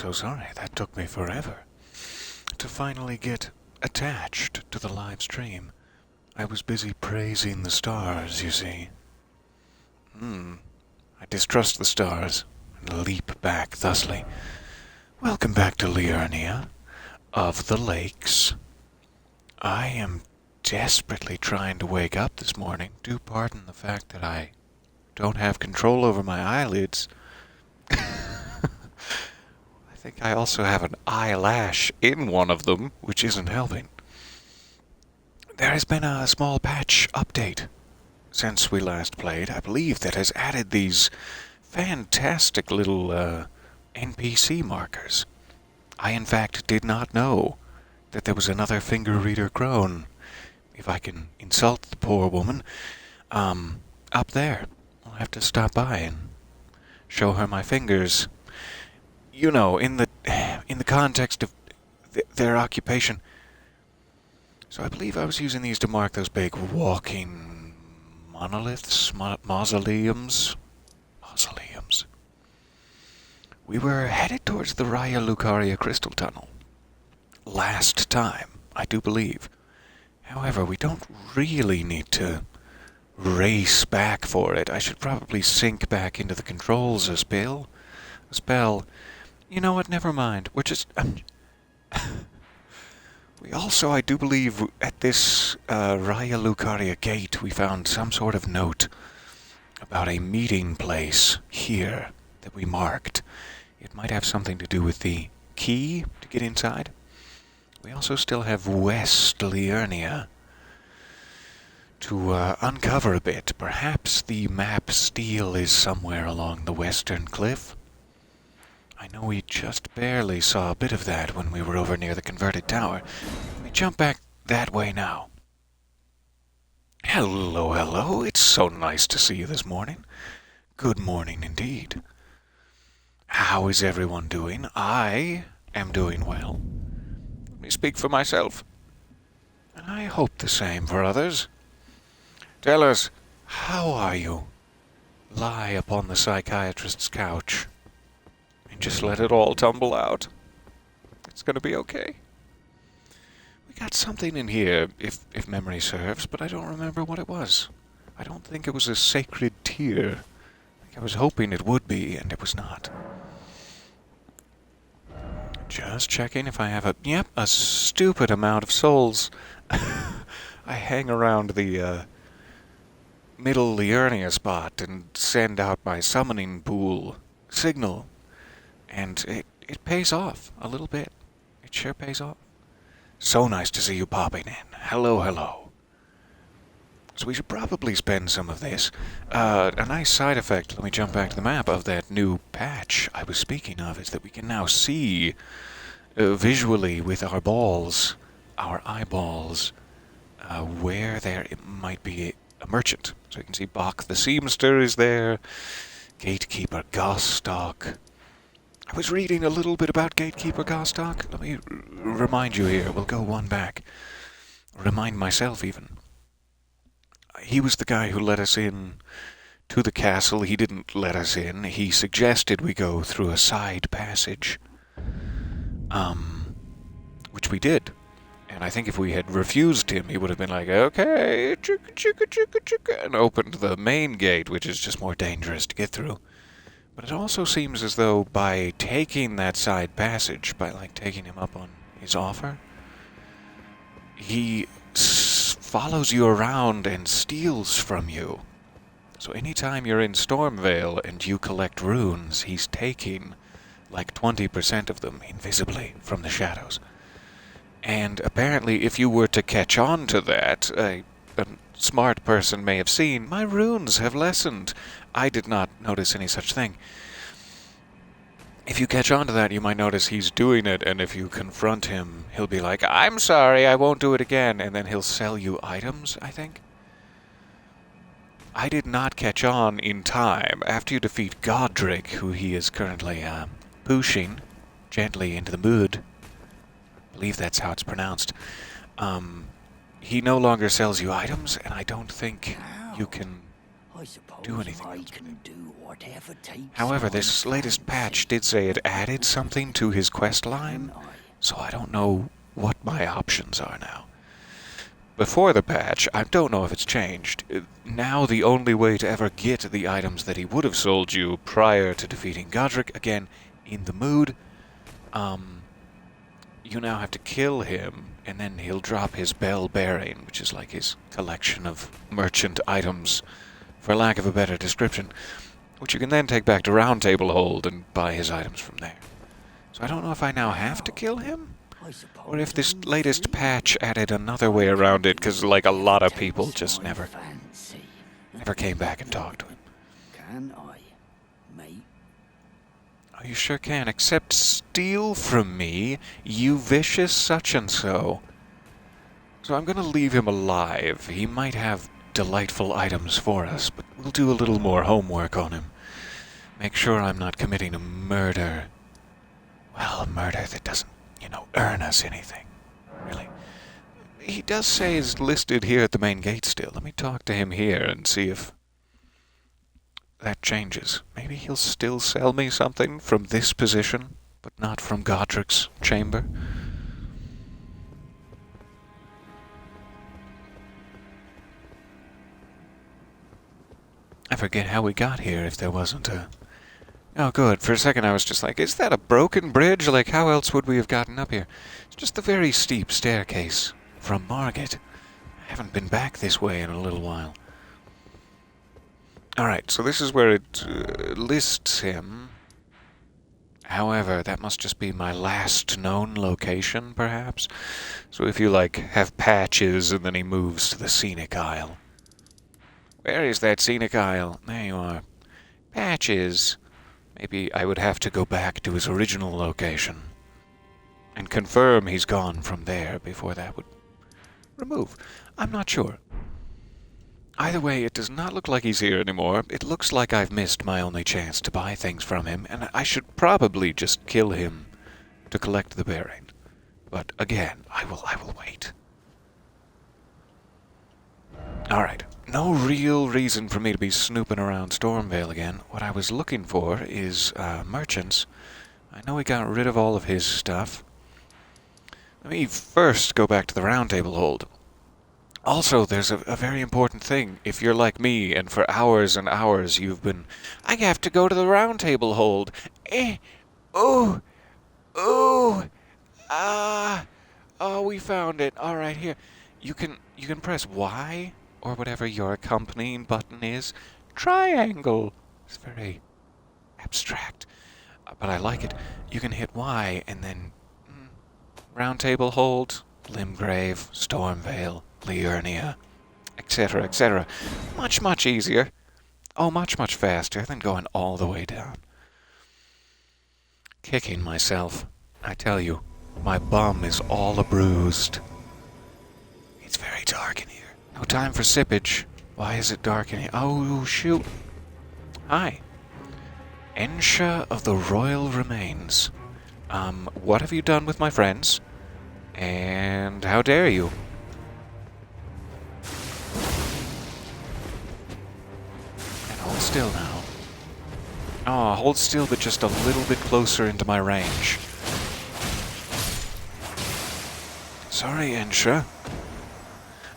so sorry. That took me forever to finally get attached to the live stream. I was busy praising the stars, you see. I distrust the stars and leap back thusly. Welcome back to Liurnia of the Lakes. I am desperately trying to wake up this morning. Do pardon the fact that I don't have control over my eyelids. I think I also have an eyelash in one of them, which isn't helping. There has been a small patch update since we last played, I believe, that has added these fantastic little NPC markers. I, in fact, did not know that there was another finger reader crone, if I can insult the poor woman, up there. I'll have to stop by and show her my fingers. You know, in the context of their occupation. So I believe I was using these to mark those big walking monoliths, mausoleums. We were headed towards the Raya Lucaria Crystal Tunnel last time, I do believe. However, we don't really need to race back for it. I should probably sink back into the controls a spell. You know what, never mind. We're just... We also, I do believe, at this Raya Lucaria gate, we found some sort of note about a meeting place here that we marked. It might have something to do with the key to get inside. We also still have West Liurnia to uncover a bit. Perhaps the map steel is somewhere along the western cliff. I know we just barely saw a bit of that when we were over near the converted tower. Let me jump back that way now. Hello. It's so nice to see you this morning. Good morning indeed. How is everyone doing? I am doing well. Let me speak for myself. And I hope the same for others. Tell us, how are you? Lie upon the psychiatrist's couch and just let it all tumble out. It's gonna be okay. We got something in here, if memory serves, but I don't remember what it was. I don't think it was a sacred tear. I was hoping it would be, and it was not. Just checking if I have a stupid amount of souls. I hang around the middle Liurnia spot and send out my summoning pool signal. And it pays off a little bit. It sure pays off. So nice to see you popping in. Hello. So we should probably spend some of this. A nice side effect, let me jump back to the map, of that new patch I was speaking of is that we can now see visually with our eyeballs, where there might be a merchant. So you can see Bach the Seamster is there, Gatekeeper Gostock. I was reading a little bit about Gatekeeper Gostock. Let me remind you here. We'll go one back. Remind myself, even. He was the guy who let us in to the castle. He didn't let us in. He suggested we go through a side passage. Which we did. And I think if we had refused him, he would have been like, okay, chicka, and opened the main gate, which is just more dangerous to get through. But it also seems as though by taking that side passage, by taking him up on his offer, he follows you around and steals from you. So anytime you're in Stormvale and you collect runes, he's taking 20% of them invisibly from the shadows. And apparently if you were to catch on to that, a smart person may have seen, my runes have lessened. I did not notice any such thing. If you catch on to that, you might notice he's doing it, and if you confront him, he'll be like, I'm sorry, I won't do it again, and then he'll sell you items, I think. I did not catch on in time. After you defeat Godric, who he is currently pushing gently into the mood, I believe that's how it's pronounced, he no longer sells you items, and I don't think you can do anything else with him. However, this latest patch did say it added something to his quest line, so I don't know what my options are now. Before the patch, I don't know if it's changed. Now the only way to ever get the items that he would have sold you prior to defeating Godric, again, in the mood, you now have to kill him, and then he'll drop his bell bearing, which is like his collection of merchant items, for lack of a better description, which you can then take back to Round Table Hold and buy his items from there. So I don't know if I now have to kill him, or if this latest patch added another way around it, because like a lot of people just never came back and talked to him. Can I, mate? Oh, you sure can, except steal from me, you vicious such-and-so. So I'm gonna leave him alive. He might have delightful items for us, but we'll do a little more homework on him. Make sure I'm not committing a murder. Well, a murder that doesn't, earn us anything. Really. He does say he's listed here at the main gate still. Let me talk to him here and see if that changes. Maybe he'll still sell me something from this position, but not from Godric's chamber. I forget how we got here if there wasn't a... Oh, good. For a second I was just like, is that a broken bridge? Like, how else would we have gotten up here? It's just a very steep staircase from Margate. I haven't been back this way in a little while. Alright, so this is where it lists him. However, that must just be my last known location, perhaps? So if you, have patches and then he moves to the Scenic Isle. Where is that Scenic Isle? There you are. Patches. Maybe I would have to go back to his original location and confirm he's gone from there before that would remove. I'm not sure. Either way, it does not look like he's here anymore. It looks like I've missed my only chance to buy things from him, and I should probably just kill him to collect the bearing. But again, I will wait. Alright. No real reason for me to be snooping around Stormvale again. What I was looking for is merchants. I know he got rid of all of his stuff. Let me first go back to the Round Table Hold. Also, there's a very important thing. If you're like me, and for hours and hours you've been... I have to go to the Round Table Hold. Oh, we found it. Alright, here. You can press Y, or whatever your accompanying button is. Triangle. It's very abstract, but I like it. You can hit Y, and then Round Table Hold, Limgrave, Stormvale, Liurnia, etc., etc. Much, much easier. Oh, much, much faster than going all the way down. Kicking myself. I tell you, my bum is all a-bruised. It's very dark in here. No time for sippage. Why is it dark in here? Oh, shoot. Hi. Ensha of the Royal Remains. What have you done with my friends? And how dare you? And hold still now. Oh, hold still, but just a little bit closer into my range. Sorry, Ensha.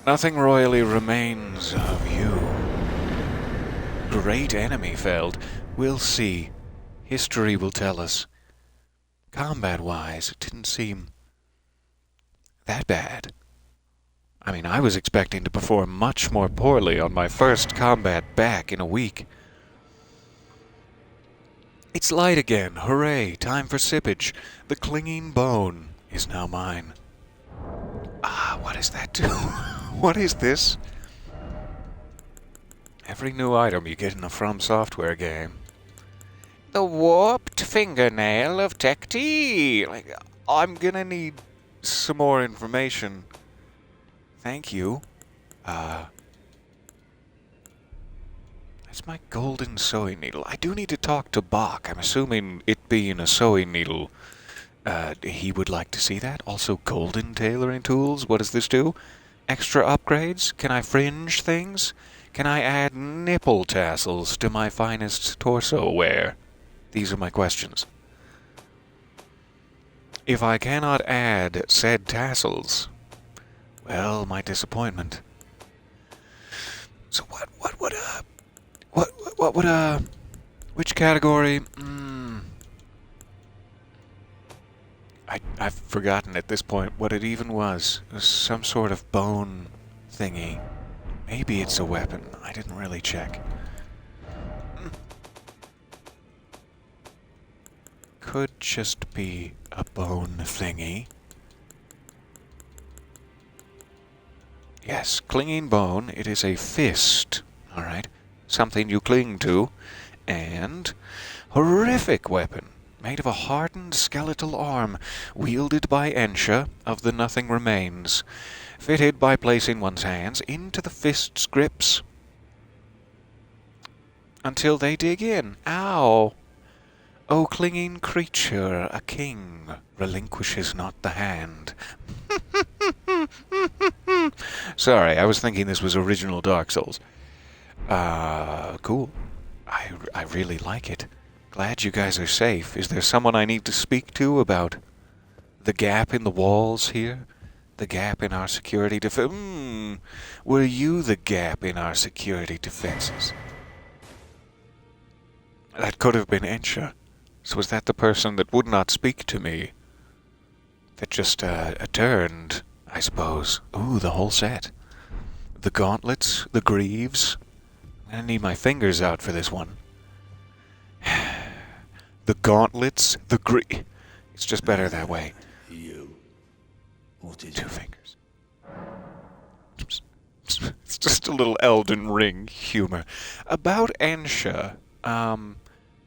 Nothing royally remains of you. Great enemy felled. We'll see. History will tell us. Combat-wise, it didn't seem that bad. I mean, I was expecting to perform much more poorly on my first combat back in a week. It's light again. Hooray. Time for sippage. The clinging bone is now mine. What does that do? What is this? Every new item you get in a From Software game. The warped fingernail of Tech T. I'm gonna need some more information. Thank you. That's my golden sewing needle. I do need to talk to Bach. I'm assuming it being a sewing needle, he would like to see that. Also, golden tailoring tools. What does this do? Extra upgrades? Can I fringe things? Can I add nipple tassels to my finest torso wear? These are my questions. If I cannot add said tassels, well, my disappointment. So which category? I've forgotten at this point what it even was. It was some sort of bone thingy. Maybe it's a weapon. I didn't really check. Could just be a bone thingy. Yes, clinging bone. It is a fist. Alright. Something you cling to. And horrific weapon. Made of a hardened skeletal arm, wielded by Ensha of the Nothing Remains, fitted by placing one's hands into the fist's grips until they dig in. Ow! O clinging creature, a king relinquishes not the hand. Sorry, I was thinking this was original Dark Souls. Cool. I really like it. Glad you guys are safe. Is there someone I need to speak to about the gap in the walls here? The gap in our security defense? Were you the gap in our security defenses? That could have been Ensha. So was that the person that would not speak to me? That just turned, I suppose. Ooh, the whole set. The gauntlets, the greaves. I'm gonna need my fingers out for this one. The gauntlets, the It's just better that way. You. What is 2 fingers. It's just a little Elden Ring humor. About Ensha,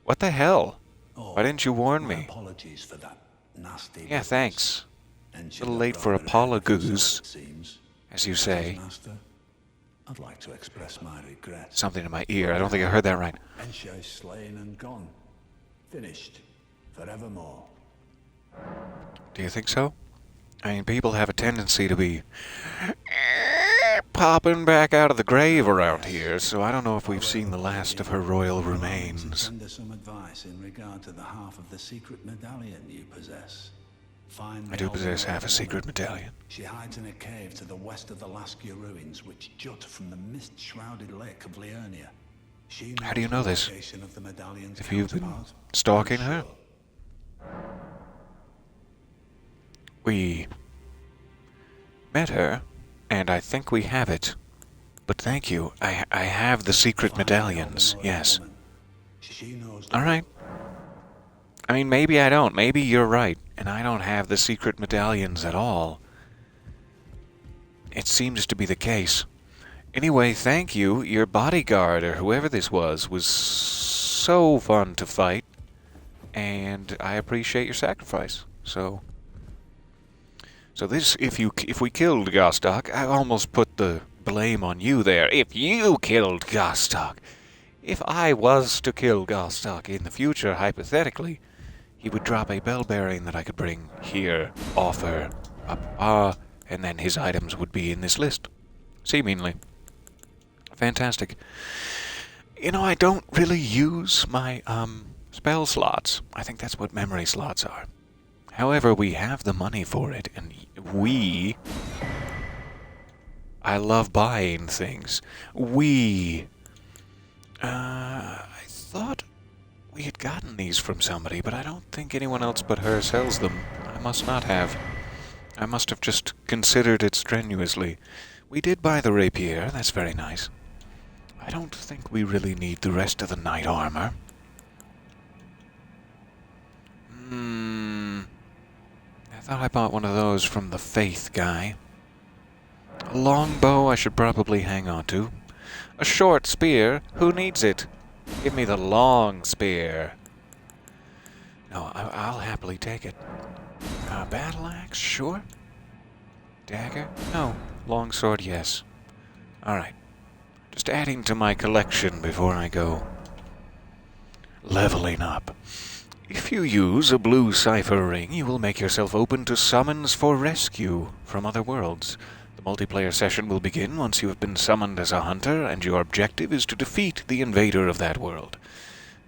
what the hell? Why didn't you warn me? Apologies for that nasty. Yeah, thanks. A little late for apologies, as you say. Master, I'd like to express my regret. Something in my ear. I don't think I heard that right. Ensha is slain and gone. Finished. Forevermore. Do you think so? I mean, people have a tendency to be popping back out of the grave around here, so I don't know if we've seen the last of her royal remains. Send us some advice in regard to the half of the secret medallion you possess. I do possess half a secret medallion. She hides in a cave to the west of the Laskia ruins, which jut from the mist-shrouded lake of Liurnia. How do you know this? Of the medallion's Have you been counterpart. stalking I'm her? sure. We met her, and I think we have it. But thank you. I have the secret medallions, yes. She knows. Alright. I mean, maybe I don't. Maybe you're right, and I don't have the secret medallions at all. It seems to be the case. Anyway, thank you. Your bodyguard, or whoever this was so fun to fight, and I appreciate your sacrifice. So this, if we killed Gostok, I almost put the blame on you there. If you killed Gostok, if I was to kill Gostok in the future, hypothetically, he would drop a bell bearing that I could bring here, offer, and then his items would be in this list. Seemingly. Fantastic. You know, I don't really use my, spell slots. I think that's what memory slots are. However, we have the money for it, and I love buying things. I thought we had gotten these from somebody, but I don't think anyone else but her sells them. I must not have. I must have just considered it strenuously. We did buy the rapier, that's very nice. I don't think we really need the rest of the knight armor. I thought I bought one of those from the Faith guy. A long bow I should probably hang on to. A short spear? Who needs it? Give me the long spear. No, I'll happily take it. Battle axe? Sure. Dagger? No. Longsword? Yes. Alright. Just adding to my collection before I go. Leveling up. If you use a blue Cipher ring, you will make yourself open to summons for rescue from other worlds. The The multiplayer session will begin once you have been summoned as a hunter, and your objective is to defeat the invader of that world.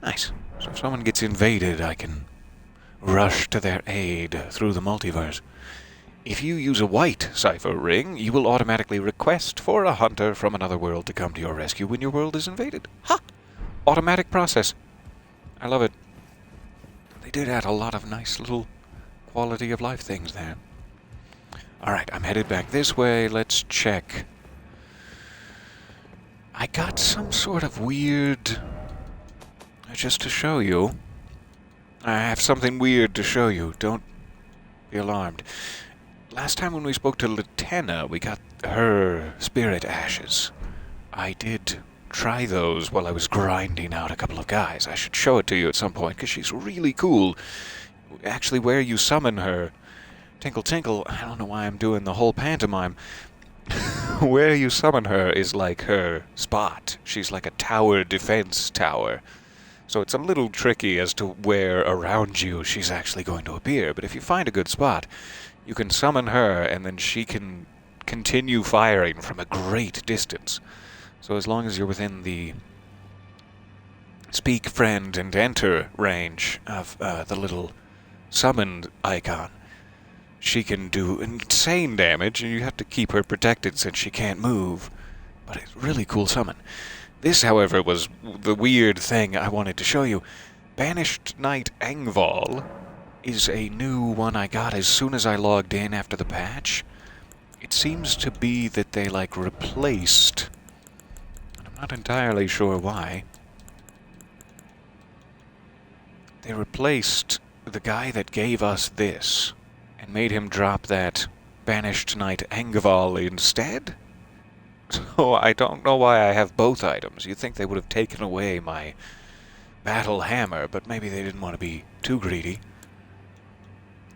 Nice. So if someone gets invaded, I can rush to their aid through the multiverse. If you use a white Cipher ring, you will automatically request for a hunter from another world to come to your rescue when your world is invaded. Ha! Automatic process. I love it. They did add a lot of nice little quality of life things there. Alright, I'm headed back this way. Let's check. I got some sort of weird... Just to show you. I have something weird to show you. Don't be alarmed. Last time when we spoke to Latenna, we got her spirit ashes. I did try those while I was grinding out a couple of guys. I should show it to you at some point, because she's really cool. Actually, where you summon her... Tinkle Tinkle, I don't know why I'm doing the whole pantomime. Where you summon her is like her spot. She's like a tower defense tower. So it's a little tricky as to where around you she's actually going to appear. But if you find a good spot, you can summon her and then she can continue firing from a great distance. So as long as you're within the speak, friend, and enter range of the little summoned icon, she can do insane damage, and you have to keep her protected since she can't move. But it's a really cool summon. This, however, was the weird thing I wanted to show you. Banished Knight Engvall is a new one I got as soon as I logged in after the patch. It seems to be that they, like, replaced... I'm not entirely sure why. They replaced the guy that gave us this and made him drop that Banished Knight Engvall instead? So I don't know why I have both items. You'd think they would have taken away my battle hammer, but maybe they didn't want to be too greedy.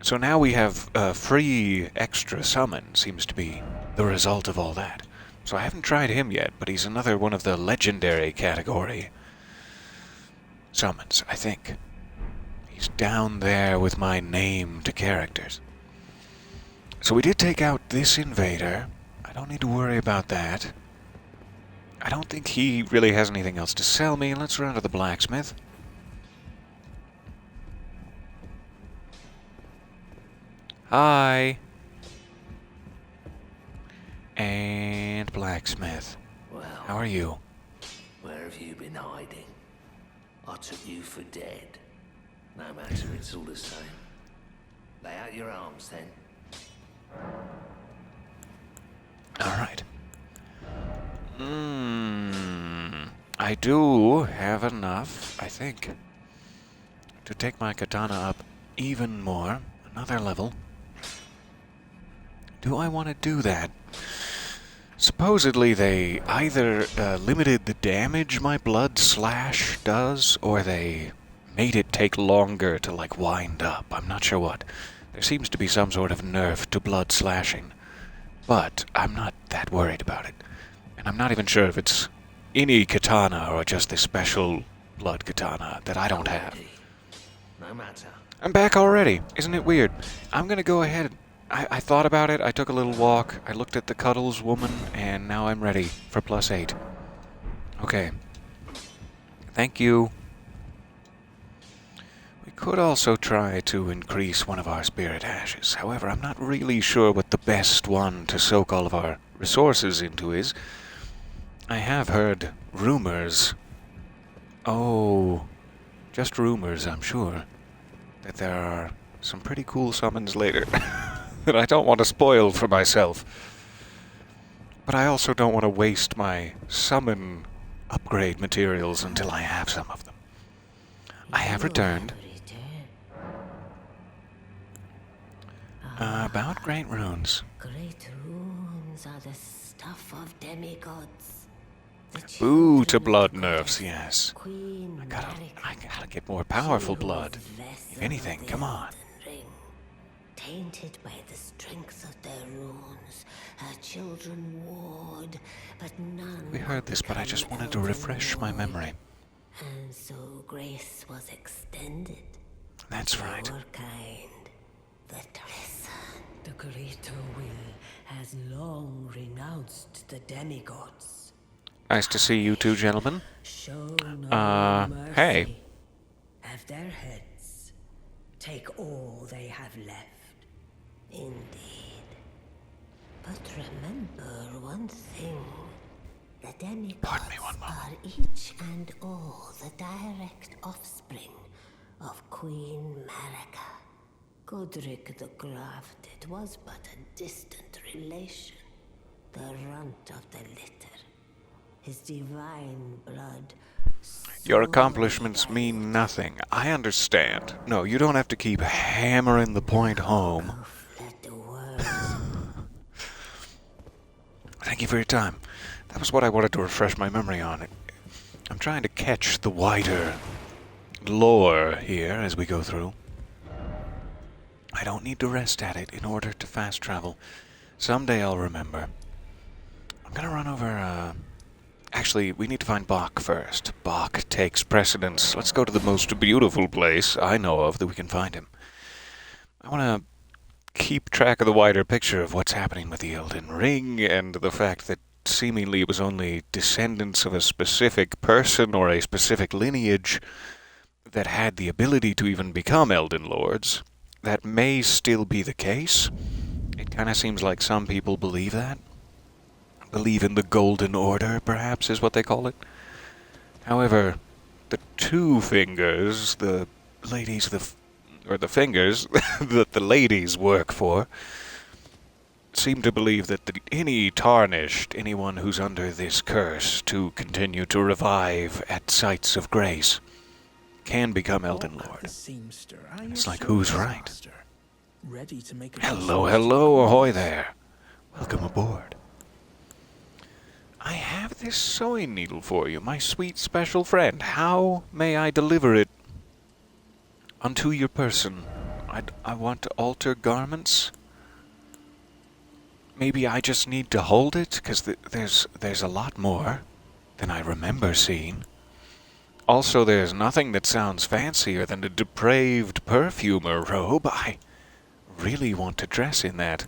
So now we have a free extra summon, seems to be the result of all that. So I haven't tried him yet, but he's another one of the legendary category summons, I think. He's down there with my named characters. So we did take out this invader. I don't need to worry about that. I don't think he really has anything else to sell me. Let's run to the blacksmith. Hi. And blacksmith. Well, How are you? where have you been hiding? I took you for dead. No matter, it's all the same. Lay out your arms then. Alright. I do have enough, I think, to take my katana up even more. Another level. Do I want to do that? Supposedly they either limited the damage my blood slash does, or they made it take longer to, like, wind up. I'm not sure what. There seems to be some sort of nerf to blood slashing. But I'm not that worried about it. And I'm not even sure if it's any katana or just this special blood katana that I don't have. No matter. I'm back already. Isn't it weird? I'm gonna go ahead. I thought about it. I took a little walk. I looked at the Cuddles woman, and now I'm ready for +8. Okay. Thank you. We could also try to increase one of our spirit ashes. However, I'm not really sure what the best one to soak all of our resources into is. I have heard rumors. Oh, just rumors, I'm sure, that there are some pretty cool summons later that I don't want to spoil for myself. But I also don't want to waste my summon upgrade materials until I have some of them. I have returned. About great runes. Great runes are the stuff of demigods. Boo to blood nerfs, yes. Queen I gotta get more powerful blood. If anything, come on. Ring. Tainted by the strength of their runes, her children warred, but none. We heard this, but I just wanted to refresh my memory. And so grace was extended. That's right. Our kind, the listen. The greater will has long renounced the demigods. Nice to see you two gentlemen. Show no mercy. Hey. Have their heads. Take all they have left. Indeed. But remember one thing. The demigods are each and all the direct offspring of Queen Marika. Godric the Grafted was but a distant relation, the runt of the litter. His divine blood. Your accomplishments mean nothing. I understand. No, you don't have to keep hammering the point home. Let the world. Thank you for your time. That was what I wanted to refresh my memory on. I'm trying to catch the wider lore here as we go through. I don't need to rest at it in order to fast travel. Someday I'll remember. I'm gonna run over, Actually, we need to find Bach first. Bach takes precedence. Let's go to the most beautiful place I know of that we can find him. I want to keep track of the wider picture of what's happening with the Elden Ring and the fact that seemingly it was only descendants of a specific person or a specific lineage that had the ability to even become Elden Lords. That may still be the case. It kind of seems like some people believe that. Believe in the Golden Order, perhaps, is what they call it. However, the two fingers, the ladies, the fingers that the ladies work for, seem to believe that any tarnished, anyone who's under this curse to continue to revive at sites of grace, can become Elden Lord. It's like, who's right? Hello, hello, ahoy there. Welcome aboard. I have this sewing needle for you, my sweet special friend. How may I deliver it unto your person? I want to alter garments. Maybe I just need to hold it, because there's a lot more than I remember seeing. Also, there's nothing that sounds fancier than a depraved perfumer robe. I really want to dress in that.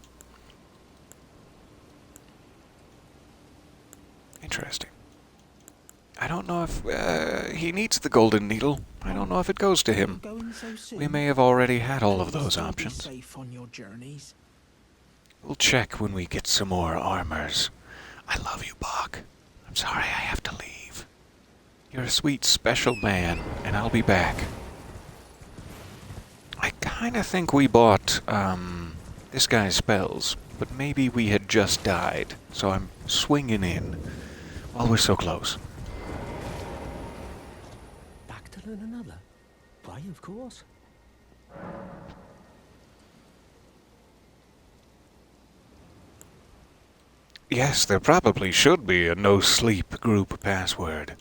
Interesting. I don't know if he needs the golden needle. I don't know if it goes to him. We may have already had all of those options. We'll check when we get some more armors. I love you, Bach. I'm sorry I have to leave. You're a sweet, special man, and I'll be back. I kind of think we bought, this guy's spells, but maybe we had just died, so I'm swinging in while we're so close. Back to learn another? Why, of course. Yes, there probably should be a no-sleep group password,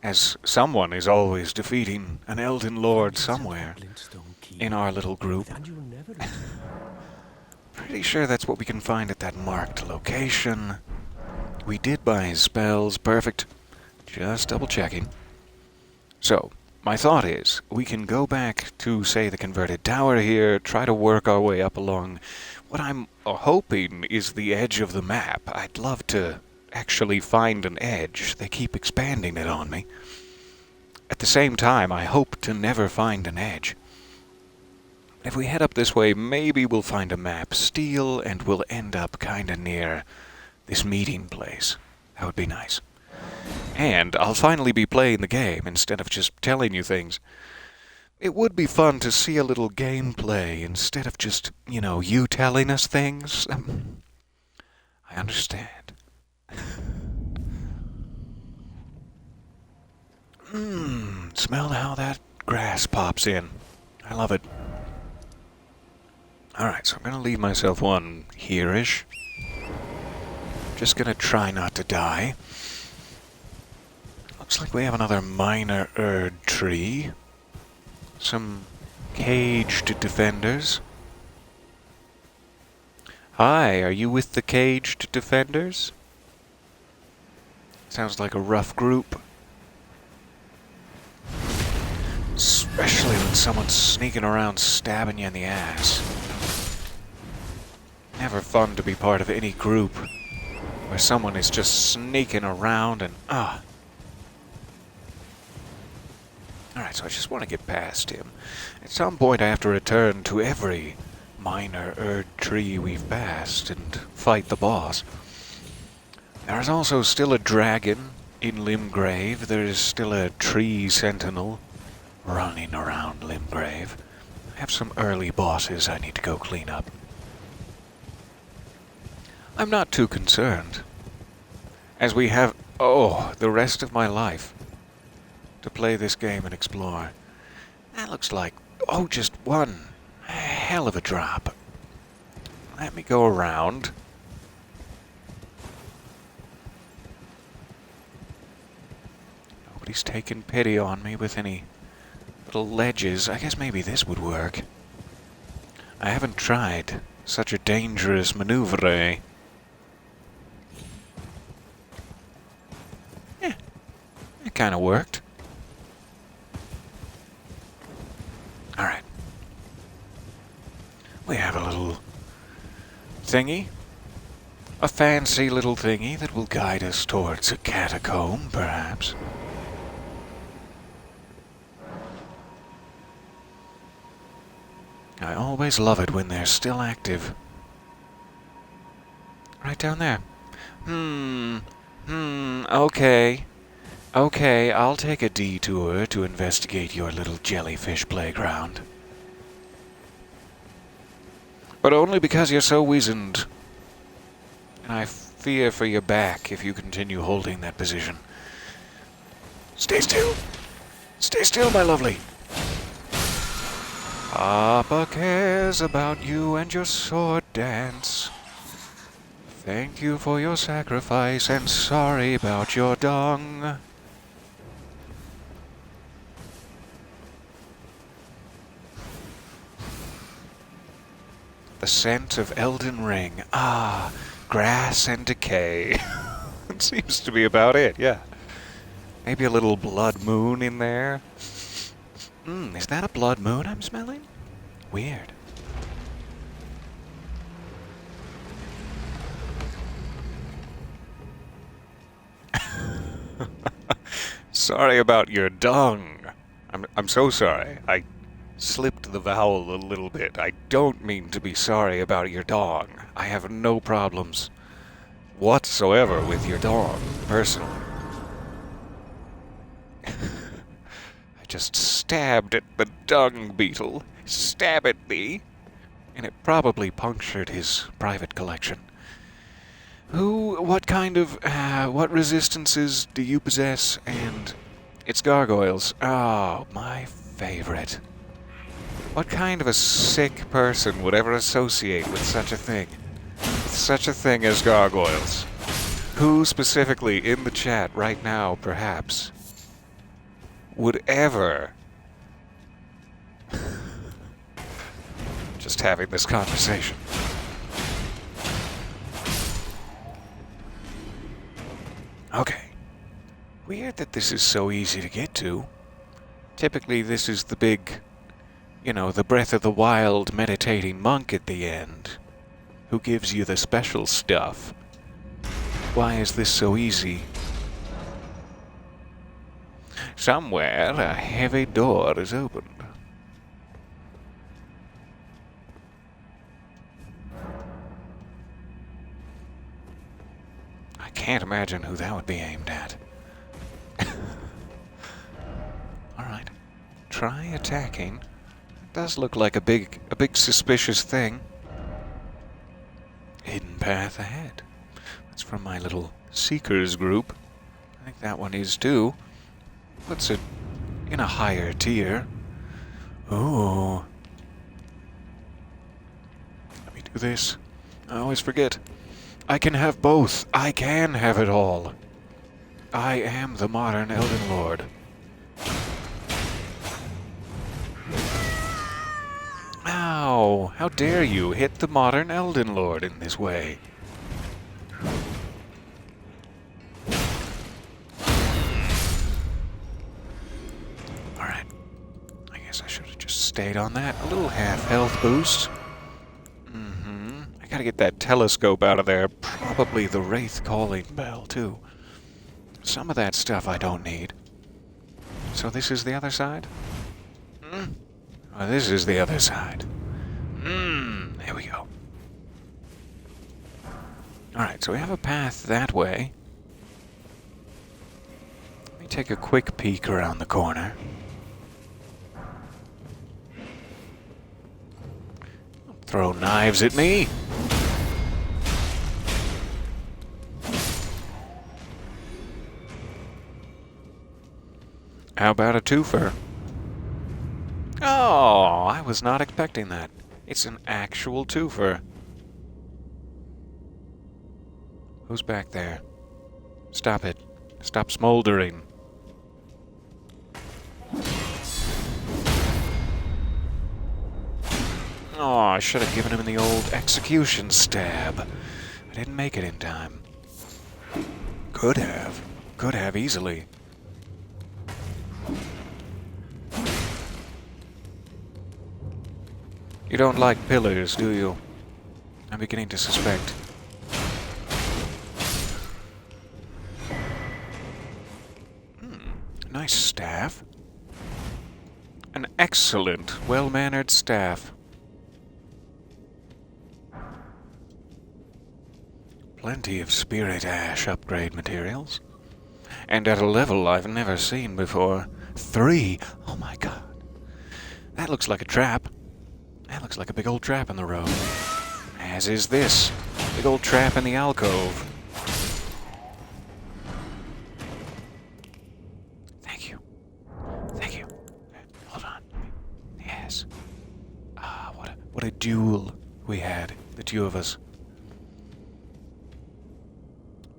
as someone is always defeating an Elden Lord somewhere in our little group. Pretty sure that's what we can find at that marked location. We did buy his spells, perfect. Just double-checking. So, my thought is, we can go back to, say, the converted tower here, try to work our way up along what I'm hoping is the edge of the map. I'd love to actually find an edge. They keep expanding it on me. At the same time, I hope to never find an edge. If we head up this way, maybe we'll find a map steal, and we'll end up kinda near this meeting place. That would be nice. And I'll finally be playing the game instead of just telling you things. It would be fun to see a little gameplay instead of just, you telling us things. I understand. Smell how that grass pops in. I love it. Alright, so I'm going to leave myself one here-ish. Just going to try not to die. Looks like we have another minor Erd tree. Some caged defenders. Hi, are you with the caged defenders? Sounds like a rough group. Especially when someone's sneaking around stabbing you in the ass. Never fun to be part of any group where someone is just sneaking around and Alright, so I just want to get past him. At some point I have to return to every minor Erd tree we've passed and fight the boss. There is also still a dragon in Limgrave. There is still a tree sentinel running around Limgrave. I have some early bosses I need to go clean up. I'm not too concerned, as we have, the rest of my life to play this game and explore. That looks like, just one hell of a drop. Let me go around. Nobody's taken pity on me with any little ledges. I guess maybe this would work. I haven't tried such a dangerous maneuver. It kind of worked. Alright. We have a little thingy. A fancy little thingy that will guide us towards a catacomb, perhaps. I always love it when they're still active. Right down there. Okay. Okay, I'll take a detour to investigate your little jellyfish playground. But only because you're so wizened. And I fear for your back if you continue holding that position. Stay still! Stay still, my lovely! Papa cares about you and your sword dance. Thank you for your sacrifice and sorry about your dung. The scent of Elden Ring. Grass and decay. It seems to be about it, yeah. Maybe a little blood moon in there. Is that a blood moon I'm smelling? Weird. Sorry about your dung. I'm so sorry. I slipped the vowel a little bit. I don't mean to be sorry about your dong. I have no problems whatsoever with your dong, personally. I just stabbed at the dung beetle. Stab at me. And it probably punctured his private collection. What kind of, what resistances do you possess? And it's gargoyles. Oh, my favorite. What kind of a sick person would ever associate with such a thing? With such a thing as gargoyles? Who specifically in the chat right now, perhaps, would ever... Just having this conversation. Okay. Weird that this is so easy to get to. Typically this is the big... the Breath of the Wild meditating monk at the end, who gives you the special stuff. Why is this so easy? Somewhere a heavy door is opened. I can't imagine who that would be aimed at. Alright. Try attacking. Does look like a big suspicious thing. Hidden path ahead. That's from my little seekers group. I think that one is too. Puts it in a higher tier. Ooh. Let me do this. I always forget. I can have both. I can have it all. I am the modern Elden Lord. Ow! How dare you hit the modern Elden Lord in this way? Alright. I guess I should have just stayed on that. A little half health boost. I gotta get that telescope out of there. Probably the Wraith calling bell, too. Some of that stuff I don't need. So this is the other side? Oh, this is the other side. There we go. Alright, so we have a path that way. Let me take a quick peek around the corner. Throw knives at me. How about a twofer? Oh, I was not expecting that. It's an actual twofer. Who's back there? Stop it. Stop smoldering. Oh, I should have given him the old execution stab. I didn't make it in time. Could have. Could have easily. You don't like pillars, do you? I'm beginning to suspect. Nice staff. An excellent, well-mannered staff. Plenty of spirit ash upgrade materials. And at a level I've never seen before. 3! Oh my god. That looks like a trap. That looks like a big old trap in the road. As is this. Big old trap in the alcove. Thank you. Thank you. Hold on. Yes. Ah, what a duel we had. The two of us.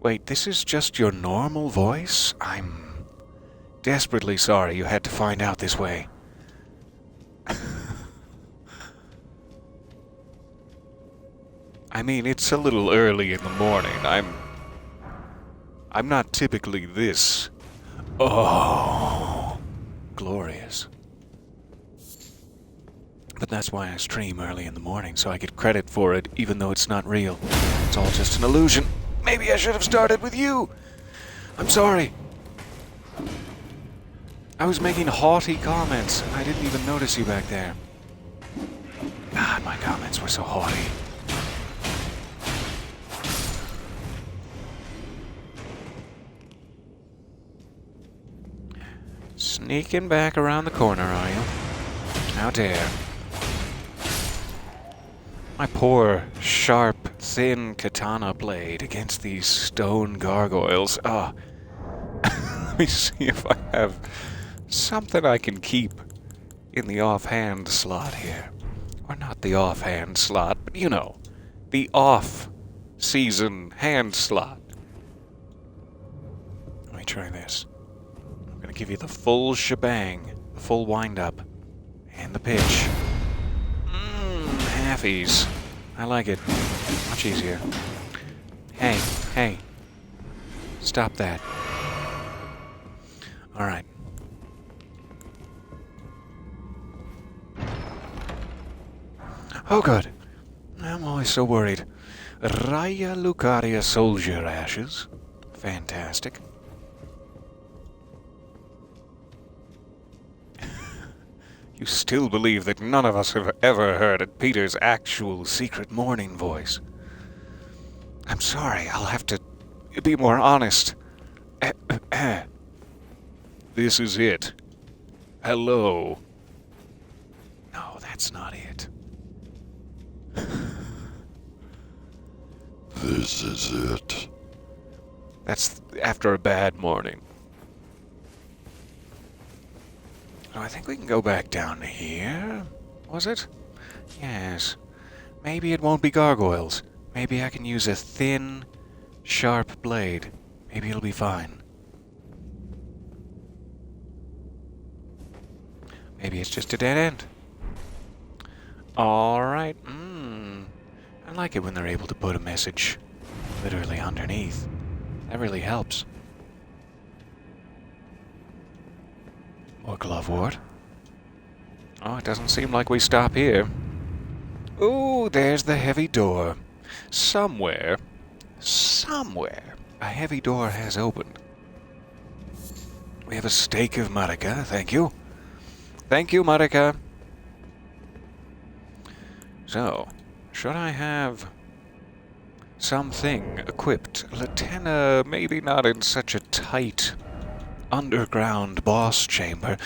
Wait, this is just your normal voice? I'm desperately sorry you had to find out this way. I mean, it's a little early in the morning. I'm not typically this. Oh, glorious. But that's why I stream early in the morning, so I get credit for it, even though it's not real. It's all just an illusion. Maybe I should have started with you. I'm sorry. I was making haughty comments. I didn't even notice you back there. God, my comments were so haughty. Sneaking back around the corner, are you? How dare. My poor, sharp, thin katana blade against these stone gargoyles. Ah. Let me see if I have something I can keep in the offhand slot here. Or not the offhand slot, but you know, the off-season hand slot. Let me try this. I'm gonna give you the full shebang, the full wind-up, and the pitch. Halfies. I like it. Much easier. Hey, hey. Stop that. Alright. Oh, good. I'm always so worried. Raya Lucaria soldier ashes. Fantastic. You still believe that none of us have ever heard Peter's actual secret morning voice. I'm sorry, I'll have to be more honest. This is it. Hello. No, that's not it. This is it. That's after a bad morning. Oh, I think we can go back down here. Was it? Yes. Maybe it won't be gargoyles. Maybe I can use a thin, sharp blade. Maybe it'll be fine. Maybe it's just a dead end. Alright. I like it when they're able to put a message literally underneath. That really helps. More glovewort. Oh, it doesn't seem like we stop here. Ooh, there's the heavy door. somewhere, a heavy door has opened. We have a steak of Marika, thank you. Thank you, Marika. So, should I have something equipped? Latenna, maybe not in such a tight underground boss chamber.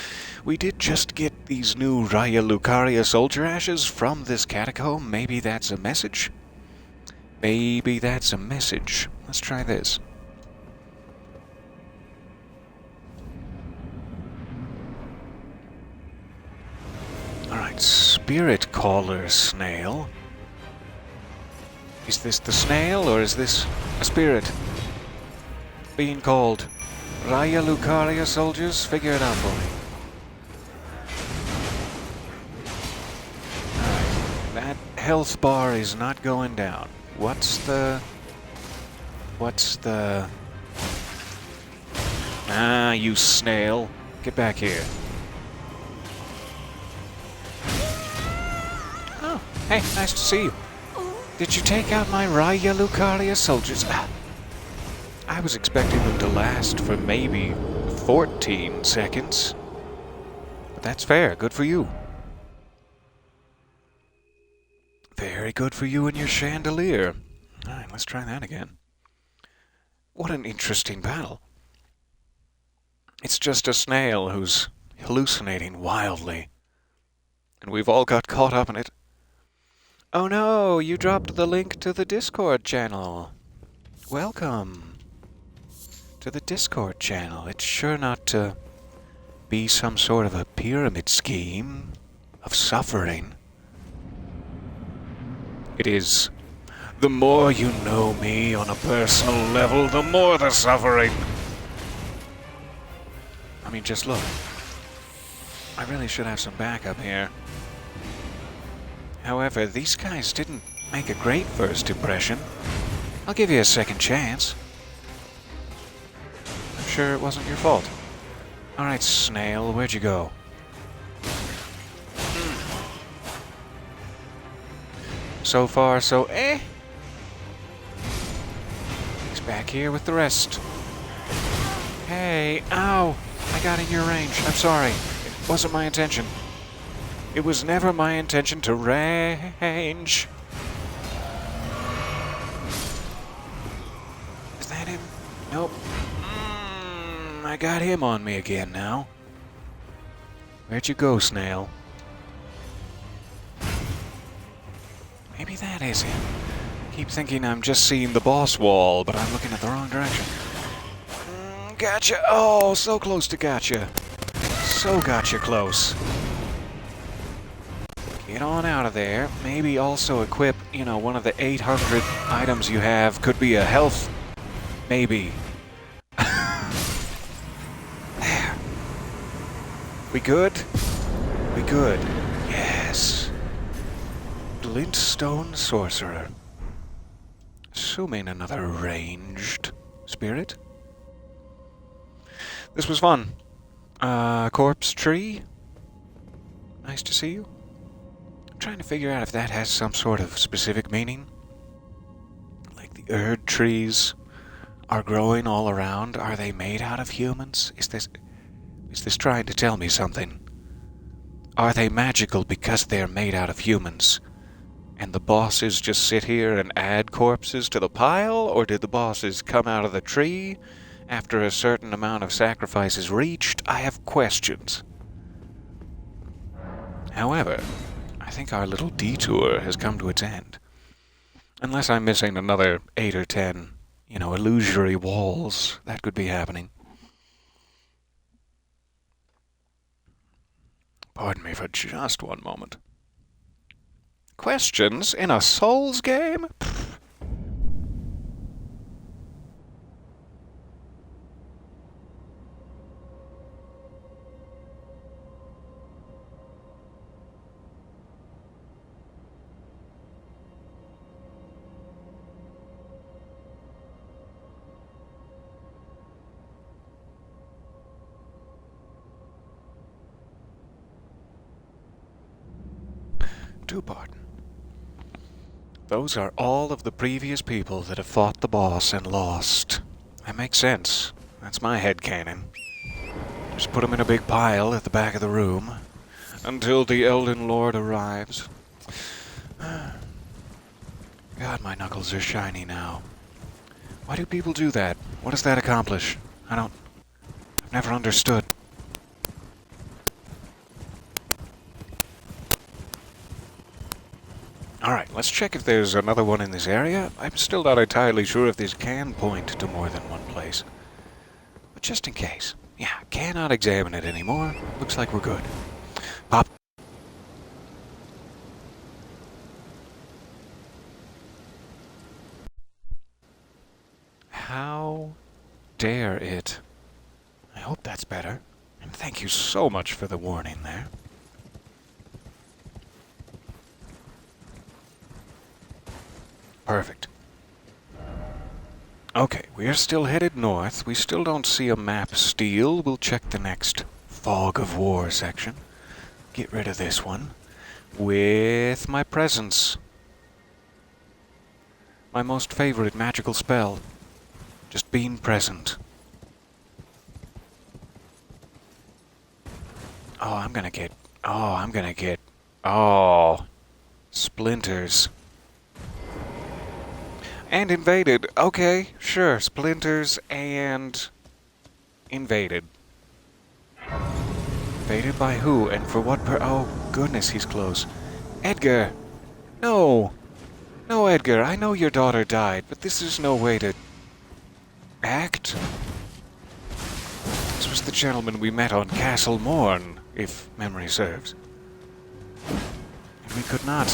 We did just get these new Raya Lucaria soldier ashes from this catacomb. Maybe that's a message? Maybe that's a message. Let's try this. Alright, Spirit Caller Snail. Is this the snail, or is this a spirit being called? Raya Lucaria soldiers, figure it out for me. Alright, that health bar is not going down. What's the... Ah, you snail. Get back here. Oh, hey, nice to see you. Did you take out my Raya Lucaria soldiers? I was expecting them to last for maybe 14 seconds. But that's fair. Good for you. Very good for you and your chandelier. Alright, let's try that again. What an interesting battle. It's just a snail who's hallucinating wildly. And we've all got caught up in it. Oh no, you dropped the link to the Discord channel. Welcome to the Discord channel. It's sure not to be some sort of a pyramid scheme of suffering. It is, the more you know me on a personal level, the more the suffering. I mean, just look. I really should have some backup here. However, these guys didn't make a great first impression. I'll give you a second chance. I'm sure it wasn't your fault. Alright, snail, where'd you go? So far, so eh? He's back here with the rest. Hey, ow! I got in your range. I'm sorry. It wasn't my intention. It was never my intention to range. Is that him? Nope. I got him on me again now. Where'd you go, snail? Maybe that is him. Keep thinking I'm just seeing the boss wall, but I'm looking at the wrong direction. Gotcha! Oh, so close to gotcha. So gotcha close. Get on out of there. Maybe also equip, you know, one of the 800 items you have. Could be a health. Maybe. There. We good? We good. Yes. Glintstone Sorcerer. Assuming another ranged spirit. This was fun. Corpse Tree. Nice to see you. I'm trying to figure out if that has some sort of specific meaning. Like the Erd trees are growing all around. Are they made out of humans? Is this trying to tell me something? Are they magical because they're made out of humans? And the bosses just sit here and add corpses to the pile? Or did the bosses come out of the tree after a certain amount of sacrifice is reached? I have questions. However, I think our little detour has come to its end. Unless I'm missing another 8 or 10, you know, illusory walls. That could be happening. Pardon me for just one moment. Questions in a Souls game? Pfft. Do pardon. Those are all of the previous people that have fought the boss and lost. That makes sense. That's my headcanon. Just put them in a big pile at the back of the room until the Elden Lord arrives. God, my knuckles are shiny now. Why do people do that? What does that accomplish? I've never understood. Alright, let's check if there's another one in this area. I'm still not entirely sure if this can point to more than one place. But just in case. Yeah, cannot examine it anymore. Looks like we're good. Pop. How dare it? I hope that's better. And thank you so much for the warning there. Perfect. Okay, we are still headed north. We still don't see a map steel. We'll check the next Fog of War section. Get rid of this one. With my presence. My most favorite magical spell. Just being present. Oh, I'm gonna get... Oh, splinters. And invaded. Okay, sure. Splinters and... invaded. Invaded by who and for what Oh, goodness, he's close. Edgar! No! No, Edgar, I know your daughter died, but this is no way to... act. This was the gentleman we met on Castle Morn, if memory serves. And we could not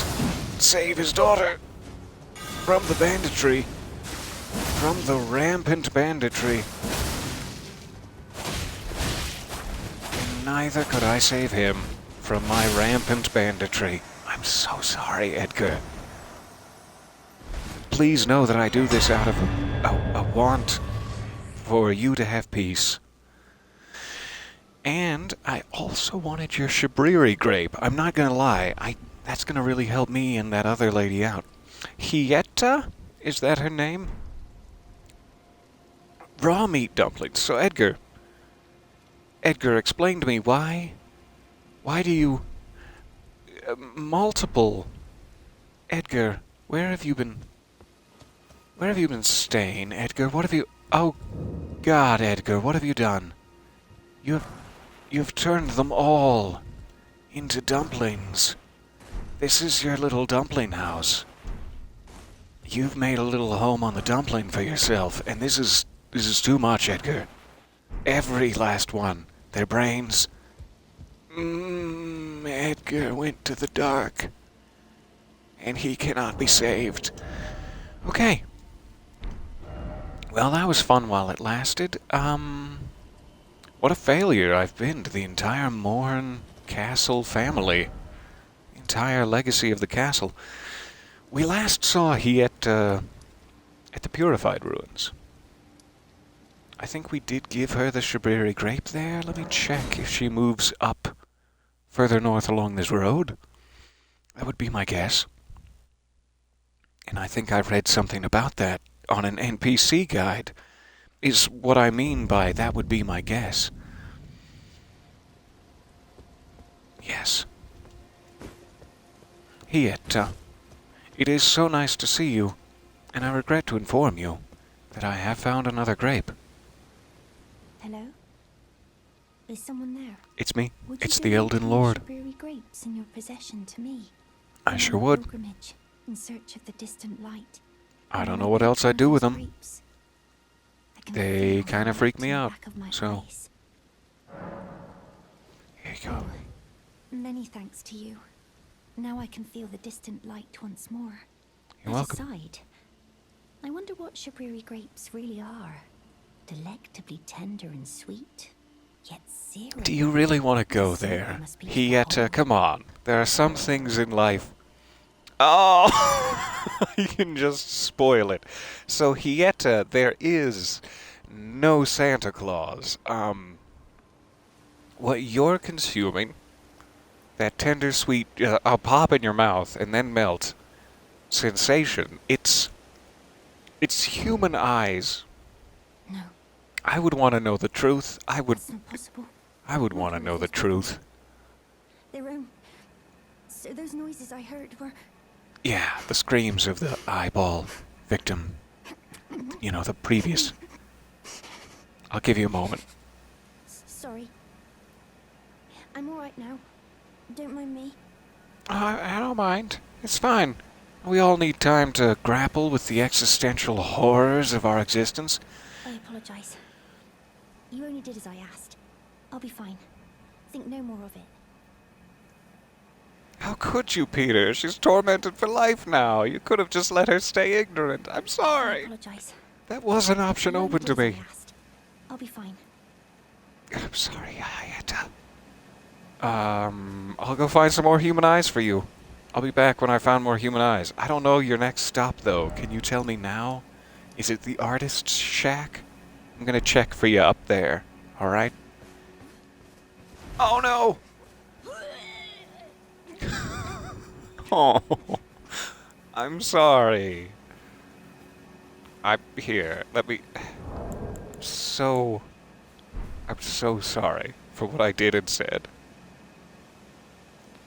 save his daughter from the banditry. From the rampant banditry. And neither could I save him from my rampant banditry. I'm so sorry, Edgar. Please know that I do this out of a want for you to have peace. And I also wanted your Shabriri grape. I'm not gonna lie, that's gonna really help me and that other lady out. Hieta? Is that her name? Raw meat dumplings. So Edgar, explain to me why do you... multiple... Edgar, where have you been staying, Edgar? What have you... Oh, God, Edgar, what have you done? You've turned them all into dumplings. This is your little dumpling house. You've made a little home on the dumpling for yourself, and this is too much, Edgar. Every last one. Their brains... Edgar went to the dark. And he cannot be saved. Okay. Well, that was fun while it lasted. What a failure I've been to the entire Morn Castle family. The entire legacy of the castle. We last saw he at the Purified Ruins. I think we did give her the Shabriri grape there. Let me check if she moves up further north along this road. That would be my guess. And I think I've read something about that on an NPC guide, is what I mean by that would be my guess. Yes. Hieta, it is so nice to see you, and I regret to inform you that I have found another grape. Hello? Is someone there? It's me. Would you It's give the Elden Lord. Shabriri grapes in your possession to me? I sure would. Pilgrimage in search of the distant light. I don't know what else I'd do with them. Grapes. I can They feel kind of the freak light me in the out, back of my so... face. Here you go. Many thanks to you. Now I can feel the distant light once more. You're welcome. Aside, I wonder what Shabriri grapes really are. Delectably tender and sweet, yet zero. Do you really want to go there? Hieta, come on. There are some things in life... Oh! You can just spoil it. So, Hieta, there is no Santa Claus. What you're consuming, that tender, sweet... I'll pop in your mouth and then melt. sensation. It's human eyes. No, I would want to know the truth. it's not possible. I would want to know the truth. So those noises I heard were... Yeah, the screams of the eyeball victim. You know, the previous. I'll give you a moment. Sorry. I'm alright now. Don't mind me. I don't mind. It's fine. We all need time to grapple with the existential horrors of our existence. I apologize. You only did as I asked. I'll be fine. Think no more of it. How could you, Peter? She's tormented for life now. You could have just let her stay ignorant. I'm I sorry. apologize. That was an option You only open did to as I me. asked. I'll be fine. I'm sorry, I had to. I'll go find some more human eyes for you. I'll be back when I found more human eyes. I don't know your next stop, though. Can you tell me now? Is it the artist's shack? I'm gonna check for you up there. Alright? Oh, no! Oh, I'm sorry. I'm here. Let me... I'm so sorry for what I did and said.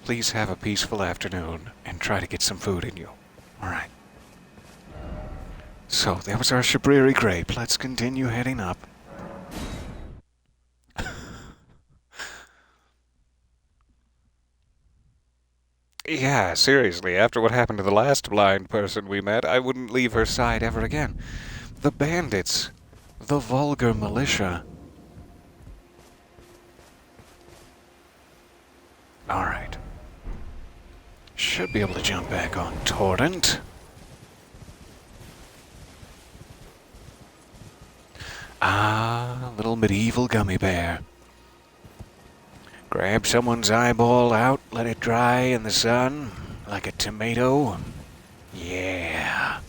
Please have a peaceful afternoon and try to get some food in you. Alright. So, that was our Shabriri grape. Let's continue heading up. Yeah, seriously, after what happened to the last blind person we met, I wouldn't leave her side ever again. The bandits. The vulgar militia. Alright. Should be able to jump back on Torrent. Ah, little medieval gummy bear. Grab someone's eyeball out, let it dry in the sun, like a tomato. Yeah.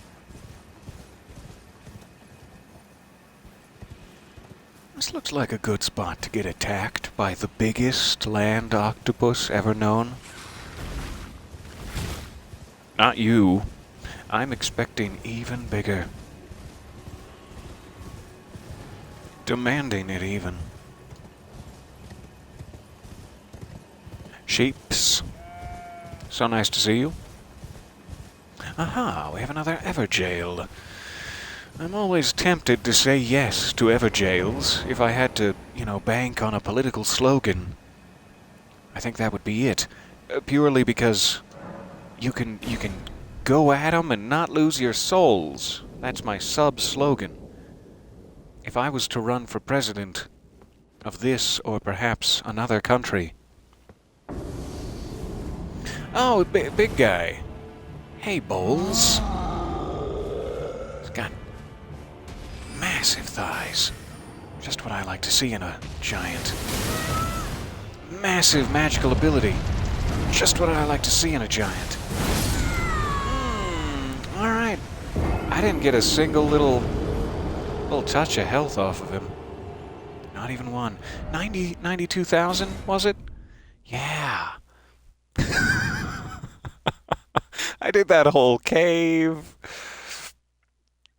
This looks like a good spot to get attacked by the biggest land octopus ever known. Not you. I'm expecting even bigger. Demanding it even. Sheeps. So nice to see you. Aha, we have another Everjail. I'm always tempted to say yes to Everjails if I had to, bank on a political slogan. I think that would be it. Purely because you can go at 'em and not lose your souls. That's my sub-slogan. If I was to run for president of this or perhaps another country... Oh, big guy. Hey, Bowles. He's got massive thighs. Just what I like to see in a giant. Massive magical ability. Just what I like to see in a giant. Alright. I didn't get a single little touch of health off of him. Not even one. 92,000, was it? Yeah. I did that whole cave.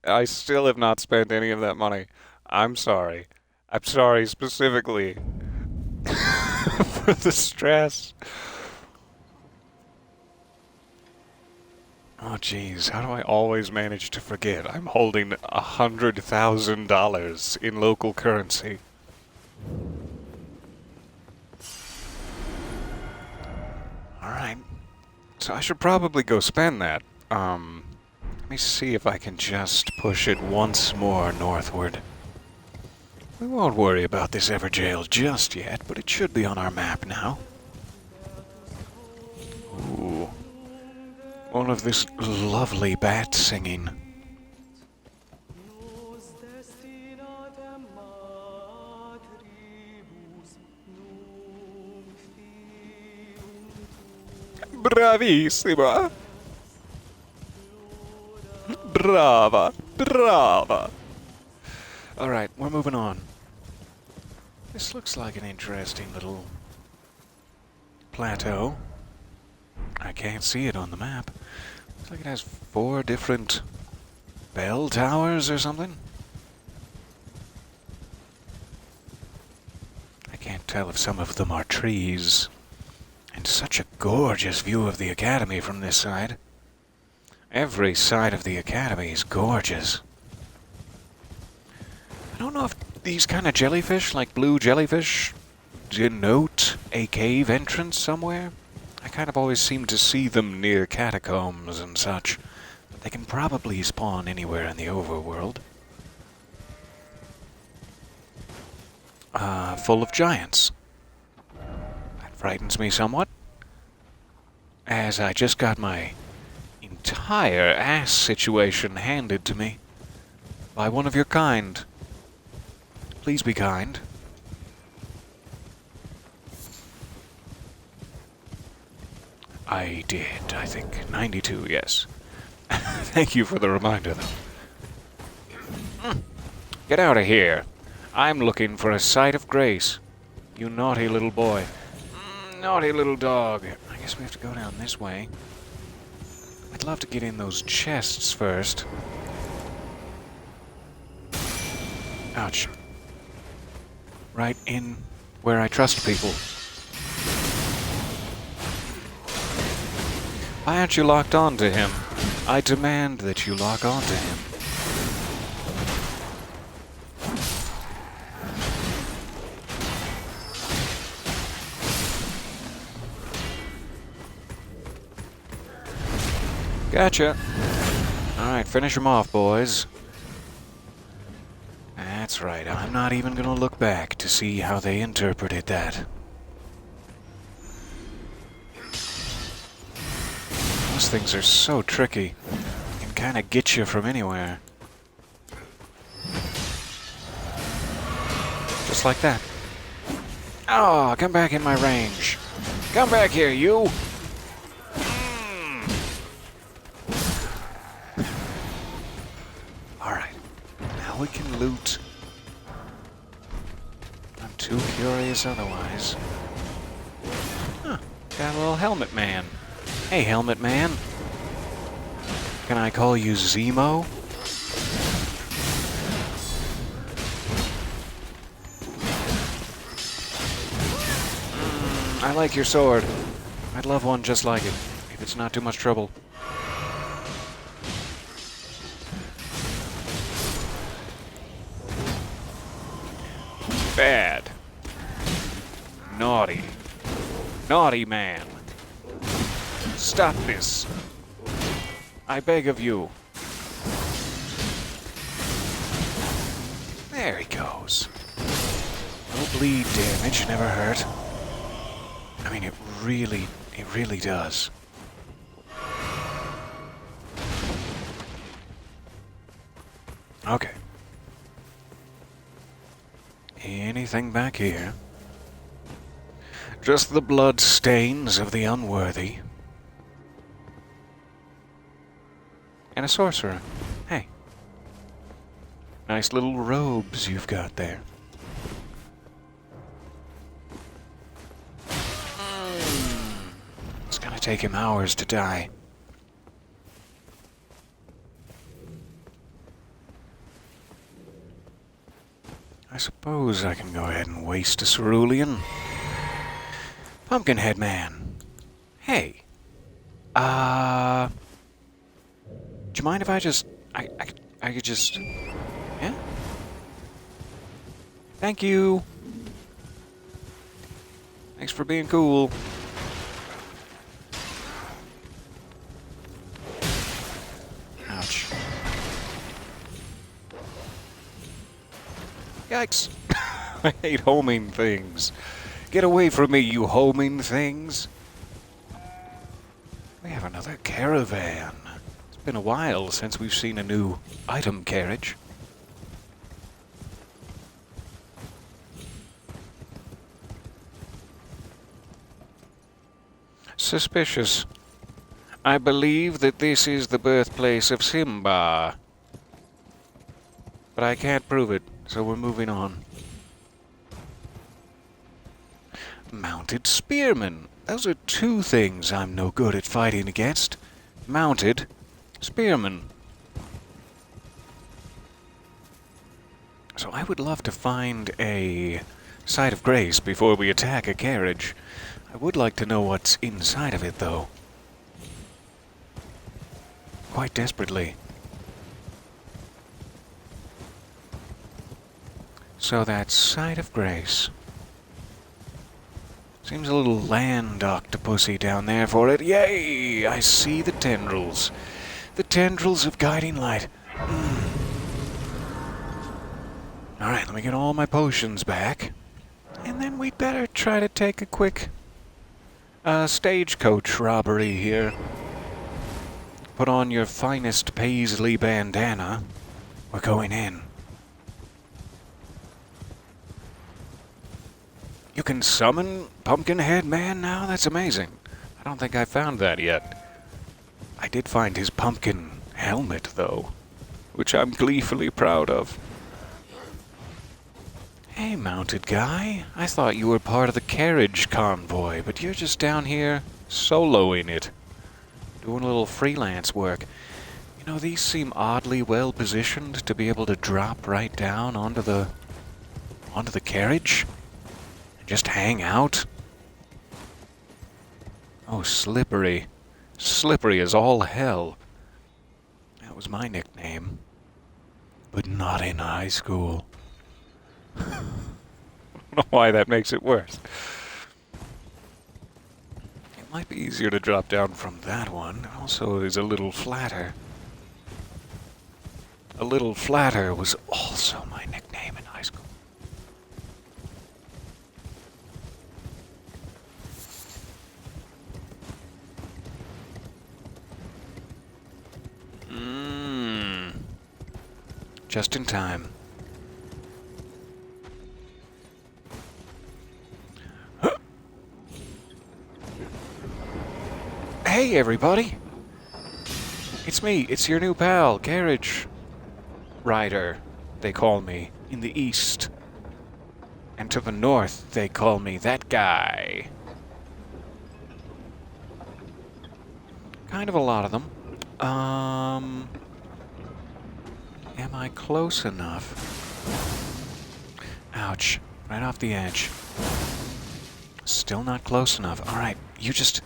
I still have not spent any of that money. I'm sorry. I'm sorry specifically for the stress. Oh, jeez. How do I always manage to forget? I'm holding $100,000 in local currency. Alright. So I should probably go spend that. Let me see if I can just push it once more northward. We won't worry about this Everjail just yet, but it should be on our map now. Ooh. All of this lovely bat singing. Bravissima! Brava! Brava! Alright, we're moving on. This looks like an interesting little plateau. I can't see it on the map. Looks like it has 4 different bell towers or something. I can't tell if some of them are trees. And such a gorgeous view of the academy from this side. Every side of the academy is gorgeous. I don't know if these kind of jellyfish, like blue jellyfish, denote a cave entrance somewhere. I kind of always seem to see them near catacombs and such. But they can probably spawn anywhere in the overworld. Full of giants. That frightens me somewhat, as I just got my entire ass situation handed to me by one of your kind. Please be kind. I did, I think. 92, yes. Thank you for the reminder, though. Get out of here. I'm looking for a sight of grace. You naughty little boy. Naughty little dog. I guess we have to go down this way. I'd love to get in those chests first. Ouch. Right in where I trust people. Why aren't you locked on to him? I demand that you lock on to him. Gotcha. Alright, finish him off, boys. That's right, I'm not even gonna look back to see how they interpreted that. Those things are so tricky. They can kinda get you from anywhere. Just like that. Oh, come back in my range. Come back here, you! Alright, now we can loot. I'm too curious otherwise. Huh, got a little helmet man. Hey, helmet man. Can I call you Zemo? I like your sword. I'd love one just like it, if it's not too much trouble. Bad. Naughty. Naughty man. Stop this. I beg of you. There he goes. No bleed damage, never hurt. I mean, it really does. Okay. Anything back here? Just the blood stains of the unworthy. And a sorcerer. Hey. Nice little robes you've got there. It's gonna take him hours to die. I suppose I can go ahead and waste a cerulean. Pumpkinhead man. Hey. Do you mind if I just... I could just... Yeah? Thank you. Thanks for being cool. Ouch. Yikes. I hate homing things. Get away from me, you homing things. We have another caravan. It's been a while since we've seen a new item carriage. Suspicious. I believe that this is the birthplace of Simba. But I can't prove it, so we're moving on. Mounted spearmen. Those are two things I'm no good at fighting against. Mounted Spearman. So I would love to find a site of grace before we attack a carriage. I would like to know what's inside of it, though. Quite desperately. So that site of grace. Seems a little land octopusy down there for it. Yay! I see the tendrils. The tendrils of guiding light. Alright, let me get all my potions back. And then we'd better try to take a quick stagecoach robbery here. Put on your finest paisley bandana. We're going in. You can summon Pumpkinhead Man now? That's amazing. I don't think I found that yet. I did find his pumpkin helmet, though, which I'm gleefully proud of. Hey, mounted guy. I thought you were part of the carriage convoy, but you're just down here soloing it. Doing a little freelance work. You know, these seem oddly well positioned to be able to drop right down onto the carriage. Just hang out. Oh, slippery. Slippery as all hell. That was my nickname. But not in high school. I don't know why that makes it worse. It might be easier to drop down from that one. Also, is a little flatter. A little flatter was also my nickname in high school. Just in time. Hey, everybody! It's me, it's your new pal, Carriage Rider, they call me, in the east. And to the north, they call me that guy. Kind of a lot of them. Am I close enough? Ouch. Right off the edge. Still not close enough. Alright, you just...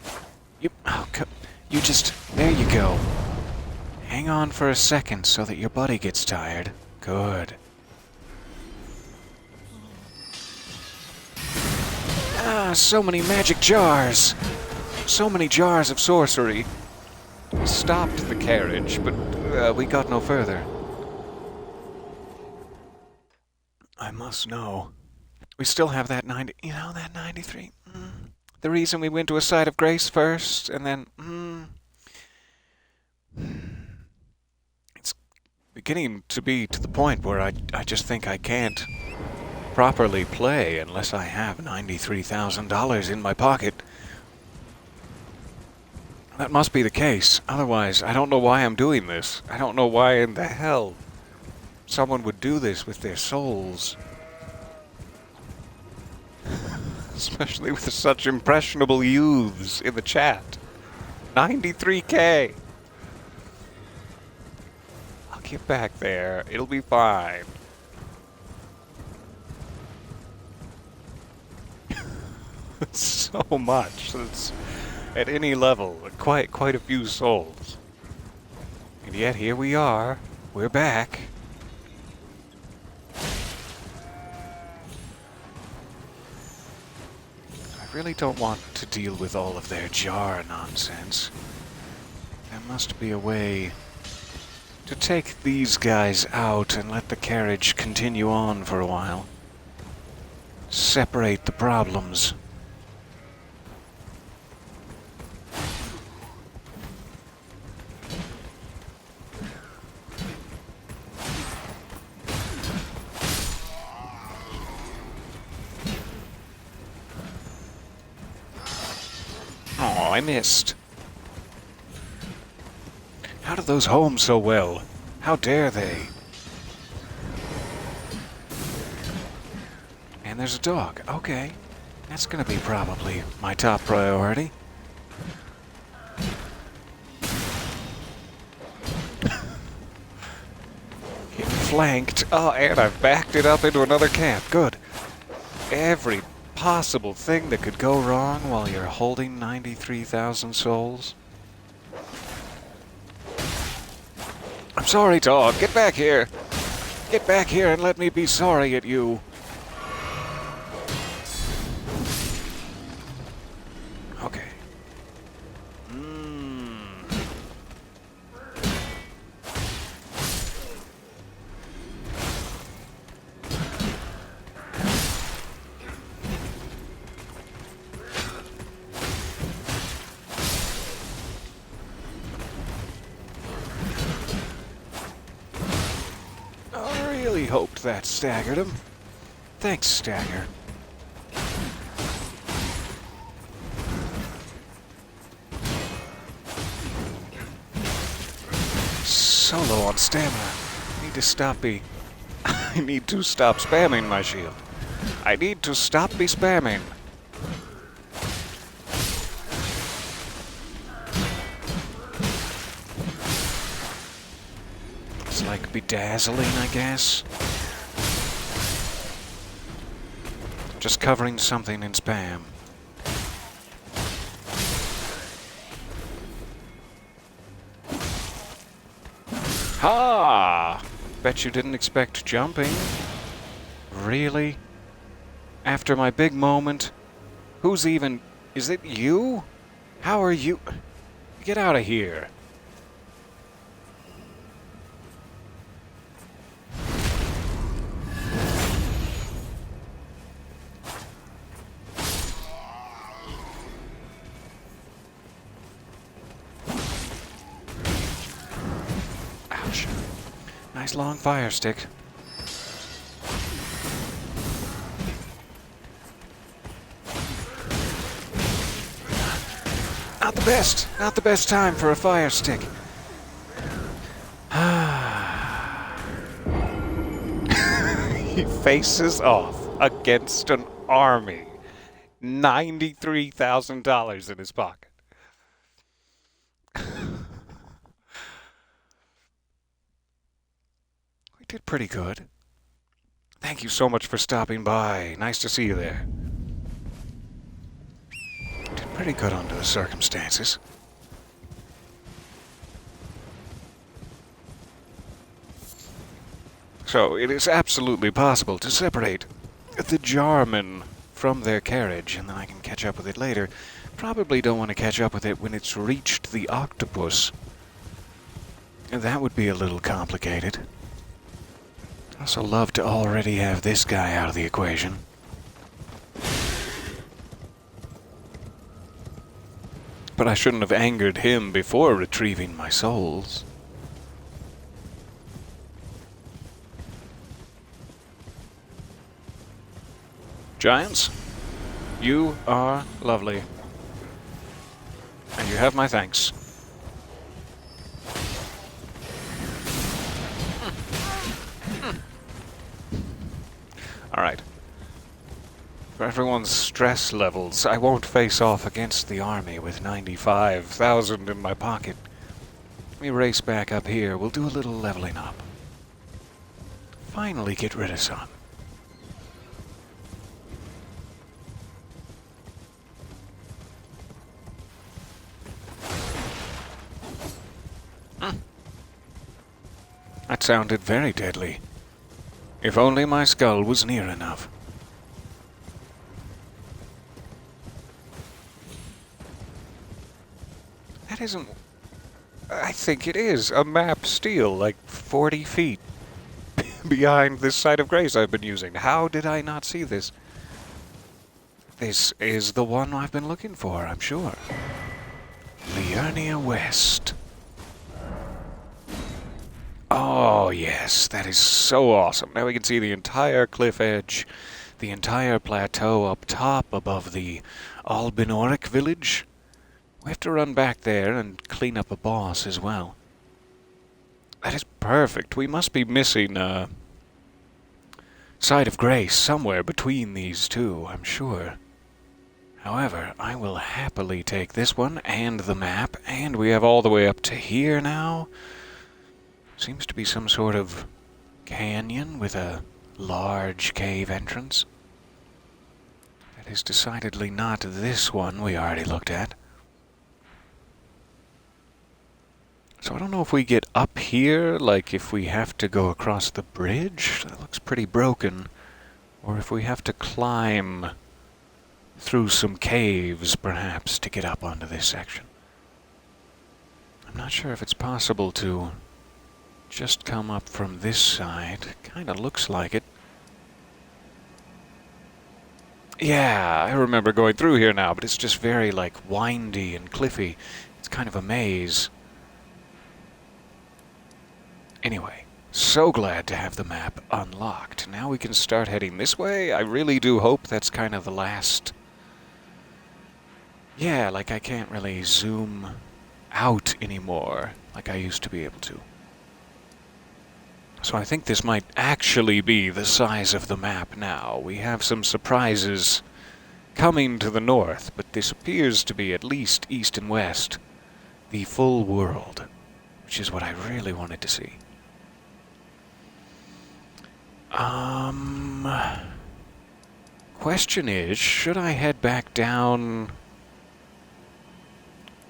There you go. Hang on for a second so that your buddy gets tired. Good. Ah, so many magic jars! So many jars of sorcery. Stopped the carriage, but we got no further. I must know. We still have that 90... You know, that 93... The reason we went to a site of grace first, and then... It's beginning to be to the point where I just think I can't properly play unless I have $93,000 in my pocket. That must be the case. Otherwise, I don't know why I'm doing this. I don't know why in the hell someone would do this with their souls. Especially with such impressionable youths in the chat. 93K! I'll get back there. It'll be fine. So much. It's at any level, quite a few souls. And yet here we are. We're back. I really don't want to deal with all of their jar nonsense. There must be a way to take these guys out and let the carriage continue on for a while. Separate the problems. Oh, I missed. How do those home so well? How dare they? And there's a dog. Okay. That's gonna be probably my top priority. flanked. Oh, and I've backed it up into another camp. Good. Every possible thing that could go wrong while you're holding 93,000 souls. I'm sorry, dog. Get back here. Get back here and let me be sorry at you. Okay. I really hoped that staggered him. Thanks, Stagger. So low on stamina. I need to stop I need to stop spamming my shield. I need to stop spamming. It's like bedazzling, I guess. Just covering something in spam. Ha! Bet you didn't expect jumping. Really? After my big moment? Who's even... Is it you? How are you... Get out of here. Ouch. Nice long fire stick. Not the best time for a fire stick. He faces off against an army. $93,000 in his pocket. We did pretty good. Thank you so much for stopping by. Nice to see you there. Did pretty good under the circumstances. So, it is absolutely possible to separate the Jarman from their carriage, and then I can catch up with it later. Probably don't want to catch up with it when it's reached the octopus. That would be a little complicated. I'd also love to already have this guy out of the equation. But I shouldn't have angered him before retrieving my souls. Giants, you are lovely. And you have my thanks. Alright. For everyone's stress levels, I won't face off against the army with 95,000 in my pocket. Let me race back up here. We'll do a little leveling up. Finally get rid of some. That sounded very deadly. If only my skull was near enough. That isn't... I think it is a map steel, like 40 feet behind this site of grace I've been using. How did I not see this? This is the one I've been looking for, I'm sure. Liurnia West. Oh, yes, that is so awesome. Now we can see the entire cliff edge, the entire plateau up top above the Albinoric village. We have to run back there and clean up a boss as well. That is perfect. We must be missing a Site of Grace somewhere between these two, I'm sure. However, I will happily take this one and the map, and we have all the way up to here now. Seems to be some sort of canyon with a large cave entrance. That is decidedly not this one we already looked at. So I don't know if we get up here, like if we have to go across the bridge. That looks pretty broken. Or if we have to climb through some caves, perhaps, to get up onto this section. I'm not sure if it's possible to just come up from this side. Kinda looks like it. Yeah, I remember going through here now, but it's just very, like, windy and cliffy. It's kind of a maze. Anyway, so glad to have the map unlocked. Now we can start heading this way. I really do hope that's kind of the last... Yeah, like I can't really zoom out anymore like I used to be able to. So I think this might actually be the size of the map now. We have some surprises coming to the north, but this appears to be at least east and west. The full world, which is what I really wanted to see. Question is, should I head back down?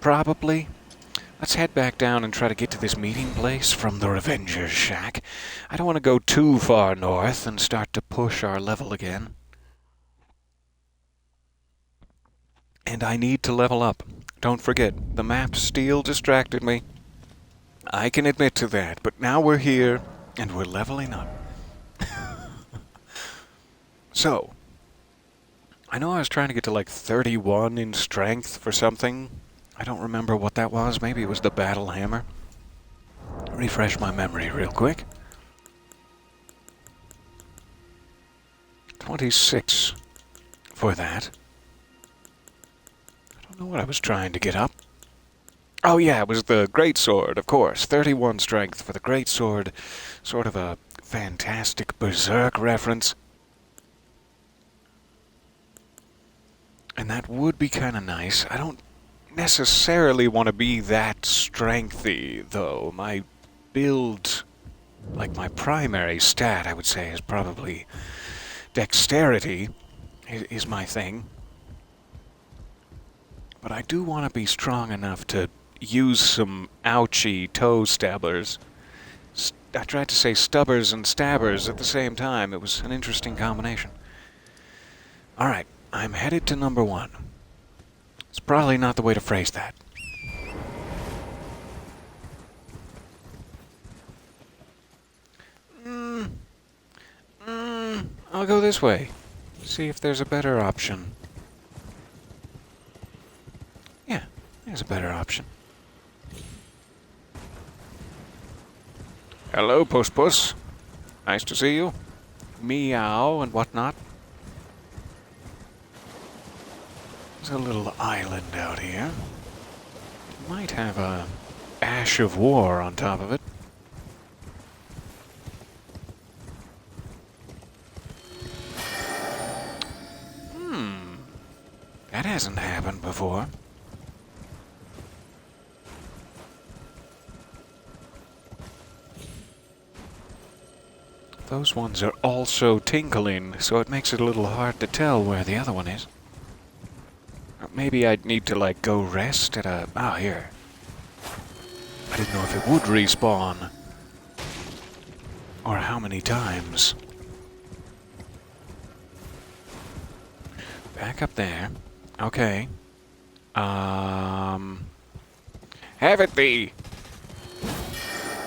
Probably. Let's head back down and try to get to this meeting place from the Revenger's Shack. I don't want to go too far north and start to push our level again. And I need to level up. Don't forget, the map still distracted me. I can admit to that, but now we're here and we're leveling up. So, I know I was trying to get to like 31 in strength for something. I don't remember what that was. Maybe it was the battle hammer. Refresh my memory real quick. 26 for that. I don't know what I was trying to get up. Oh yeah, it was the greatsword, of course. 31 strength for the greatsword. Sort of a fantastic berserk reference. And that would be kind of nice. I don't necessarily want to be that strengthy, though. My build, like my primary stat, I would say, is probably dexterity is my thing. But I do want to be strong enough to use some ouchy toe stabbers. I tried to say stubbers and stabbers at the same time. It was an interesting combination. Alright, I'm headed to number 1. It's probably not the way to phrase that. I'll go this way. See if there's a better option. Yeah, there's a better option. Hello, Puss. Nice to see you. Meow and whatnot. There's a little island out here. It might have a ash of war on top of it. That hasn't happened before. Those ones are also tinkling, so it makes it a little hard to tell where the other one is. Maybe I'd need to, like, go rest at a... Ah, here. I didn't know if it would respawn. Or how many times. Back up there. Okay. Have it be!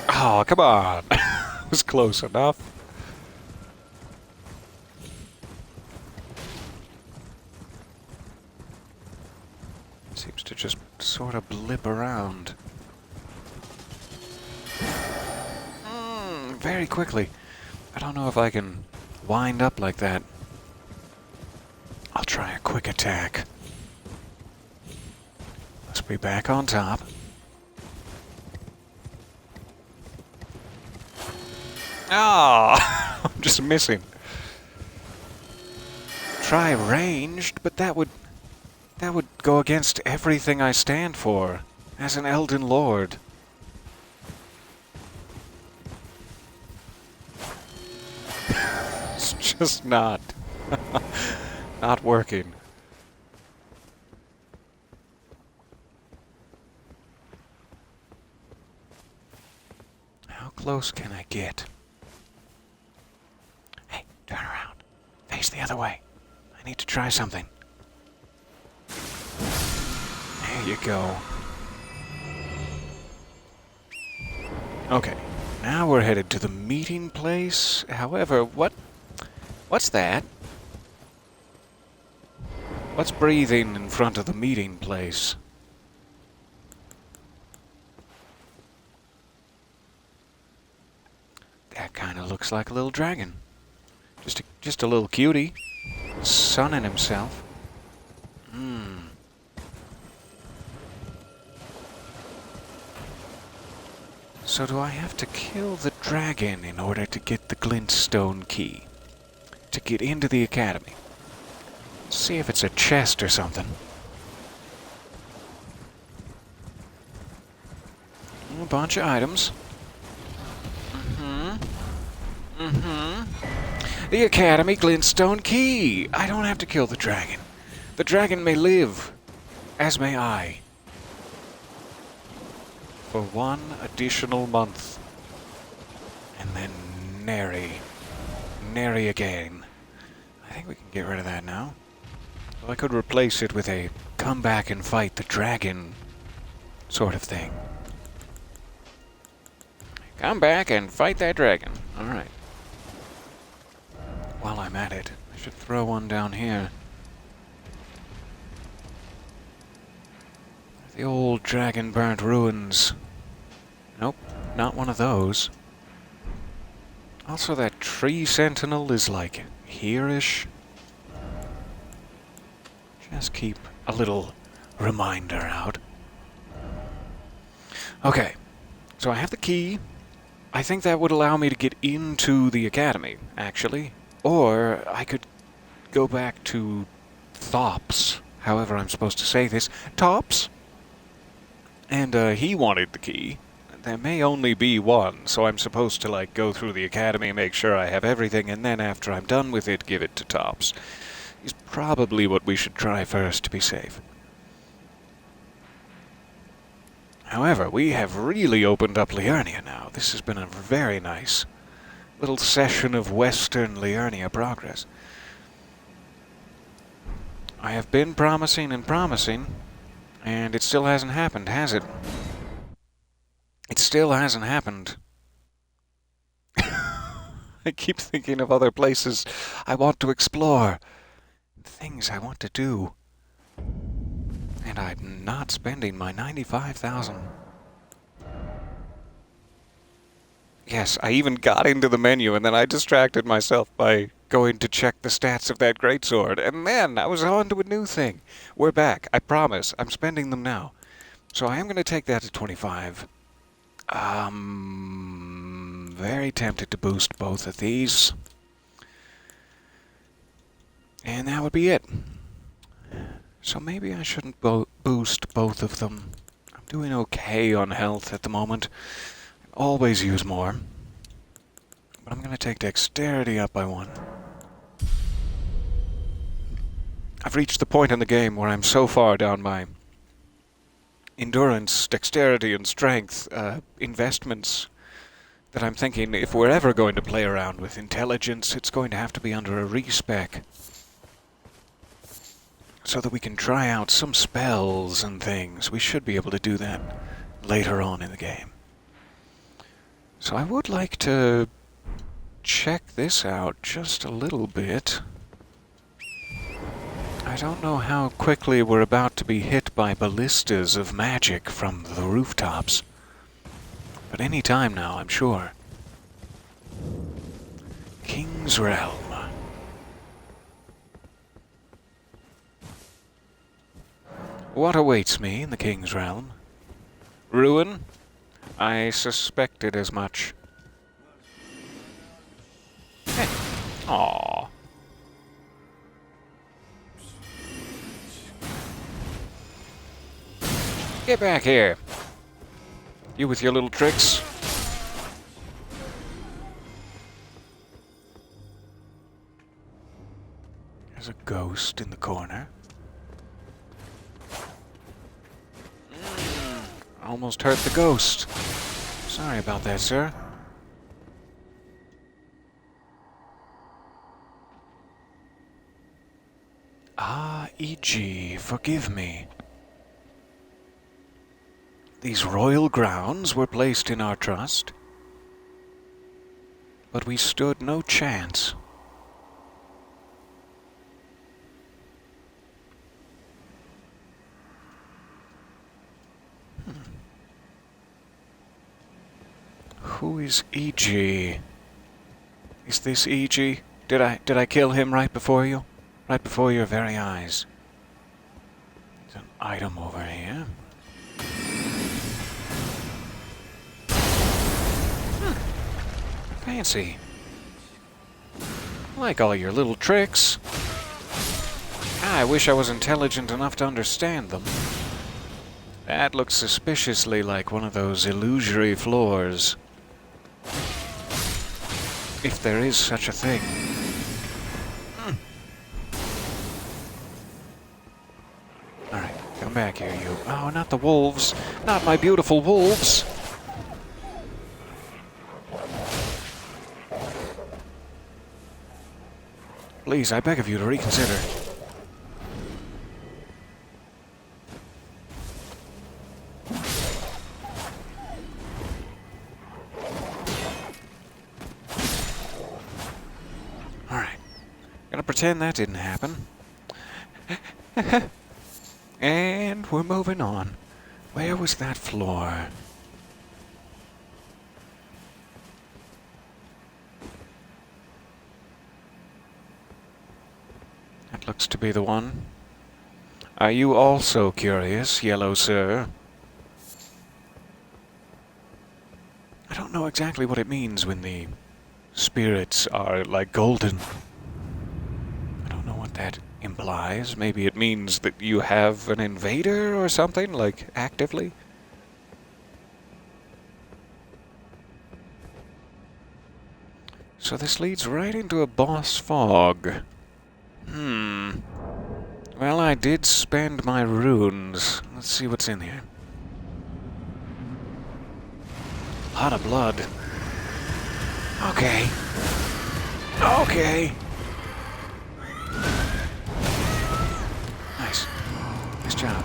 Oh, come on! It was close enough. Seems to just sort of blip around. Very quickly. I don't know if I can wind up like that. I'll try a quick attack. Let's be back on top. Ah! I'm just missing. Try ranged, but that would go against everything I stand for as an Elden Lord. just not. Not working. How close can I get? Hey, turn around. Face the other way. I need to try something. There you go. Okay, now we're headed to the meeting place. However, what's that? What's breathing in front of the meeting place? That kind of looks like a little dragon. Just a little cutie. Sunning himself. So do I have to kill the dragon in order to get the glintstone key? To get into the academy? Let's see if it's a chest or something. A bunch of items. The academy glintstone key! I don't have to kill the dragon. The dragon may live, as may I. For 1 additional month. And then nary again. I think we can get rid of that now. Well, I could replace it with a come back and fight the dragon sort of thing. Come back and fight that dragon. Alright. While I'm at it, I should throw one down here. The old dragon burnt ruins. Nope, not one of those. Also, that tree sentinel is like here-ish. Just keep a little reminder out. Okay, so I have the key. I think that would allow me to get into the academy, actually. Or I could go back to Thops, however I'm supposed to say this. Tops? And he wanted the key. There may only be one, so I'm supposed to, like, go through the academy, make sure I have everything, and then after I'm done with it, give it to Tops. Is probably what we should try first to be safe. However, we have really opened up Liurnia now. This has been a very nice little session of Western Liurnia progress. I have been promising and promising, and it still hasn't happened, has it? It still hasn't happened. I keep thinking of other places I want to explore. Things I want to do. And I'm not spending my 95,000. Yes, I even got into the menu and then I distracted myself by going to check the stats of that greatsword. And then I was on to a new thing. We're back, I promise. I'm spending them now. So I am going to take that to 25. Very tempted to boost both of these. And that would be it. So maybe I shouldn't boost both of them. I'm doing okay on health at the moment. Always use more. But I'm going to take dexterity up by 1. I've reached the point in the game where I'm so far down my endurance, dexterity, and strength investments that I'm thinking if we're ever going to play around with intelligence, it's going to have to be under a respec. So that we can try out some spells and things. We should be able to do that later on in the game. So I would like to check this out just a little bit. I don't know how quickly we're about to be hit by ballistas of magic from the rooftops. But any time now, I'm sure. King's Realm. What awaits me in the King's Realm? Ruin? I suspected as much. Hey. Aww. Get back here. You with your little tricks. ghost in the corner. Almost hurt the ghost. Sorry about that, sir. Ah, E.G., forgive me. These royal grounds were placed in our trust, but we stood no chance. Who is E.G.? Is this E.G.? Did I kill him right before you? Right before your very eyes. There's an item over here. Fancy. I like all your little tricks. I wish I was intelligent enough to understand them. That looks suspiciously like one of those illusory floors. If there is such a thing. Alright, come back here, you. Oh, not the wolves. Not my beautiful wolves. Please, I beg of you to reconsider. Alright. Gonna pretend that didn't happen. And we're moving on. Where was that floor? That looks to be the one. Are you also curious, yellow sir? I don't know exactly what it means when the spirits are like golden. I don't know what that implies. Maybe it means that you have an invader or something, like actively? So this leads right into a boss fog. Well, I did spend my runes. Let's see what's in here. Lot of blood. Okay. Okay. Nice. Nice job.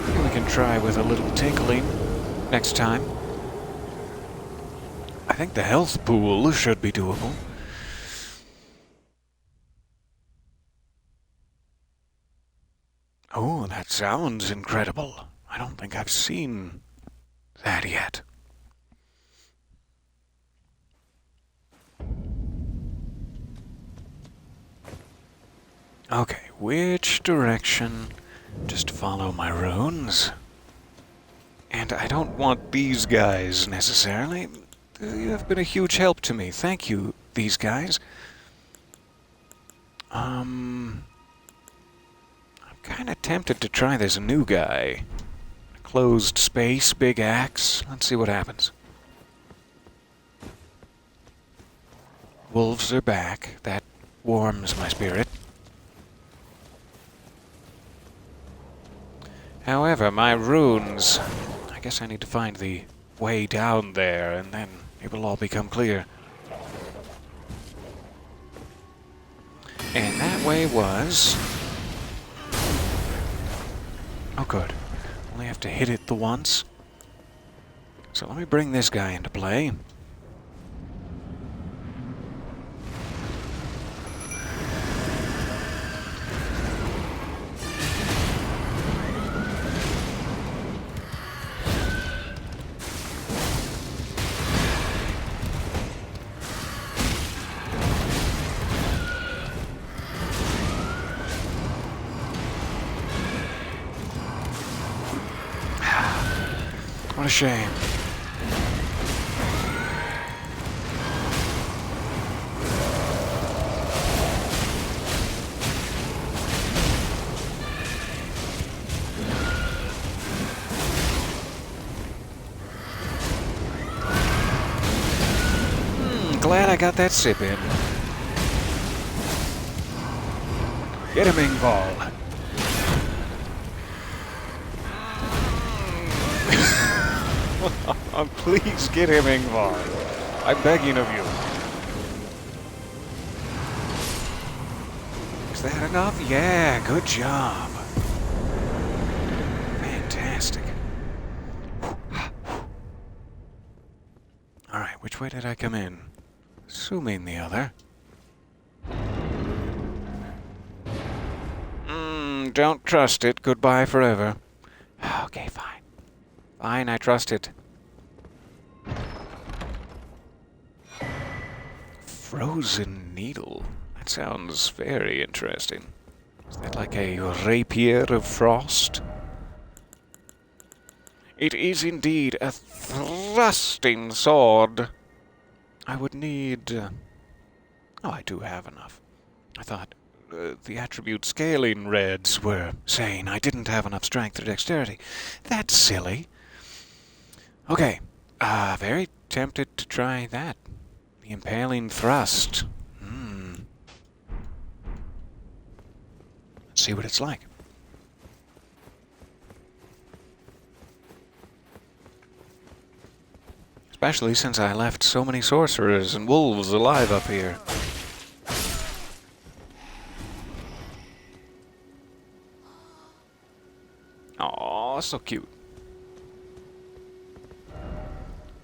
Maybe we can try with a little tinkling next time. I think the health pool should be doable. Oh, that sounds incredible. I don't think I've seen that yet. Okay, which direction? Just follow my runes. And I don't want these guys necessarily. You have been a huge help to me. Thank you, these guys. I'm kind of tempted to try this new guy. Closed space, big axe. Let's see what happens. Wolves are back. That warms my spirit. However, my runes... I guess I need to find the way down there, and then it will all become clear. And that way was... Oh, good. Only have to hit it the once. So let me bring this guy into play. What a shame. glad I got that sip in. Get him, Ingval. Please get him, Ingvar. I'm begging of you. Is that enough? Yeah, good job. Fantastic. Alright, which way did I come in? Assuming the other. Don't trust it. Goodbye forever. Okay, fine. Fine, I trust it. Frozen needle. That sounds very interesting. Is that like a rapier of frost? It is indeed a thrusting sword. I would need... oh, I do have enough. I thought the attribute scaling reds were saying I didn't have enough strength or dexterity. That's silly. Okay, very tempted to try that. The impaling thrust. Let's see what it's like. Especially since I left so many sorcerers and wolves alive up here. Aw, so cute.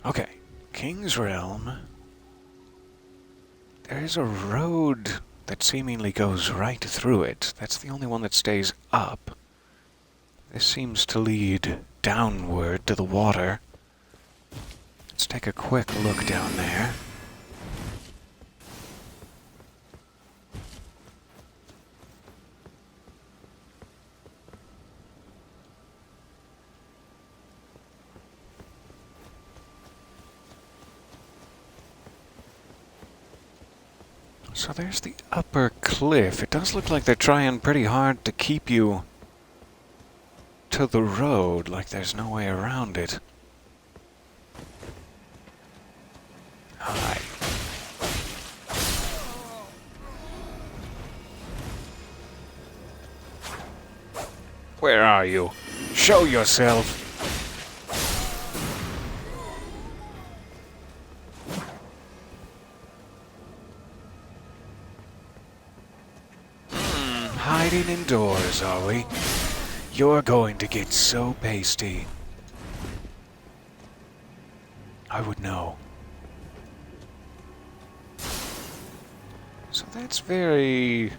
Okay, King's Realm. There is a road that seemingly goes right through it. That's the only one that stays up. This seems to lead downward to the water. Let's take a quick look down there. So there's the upper cliff. It does look like they're trying pretty hard to keep you to the road, like there's no way around it. Hi. Where are you? Show yourself! Hiding indoors, are we? You're going to get so pasty. I would know. So that's very...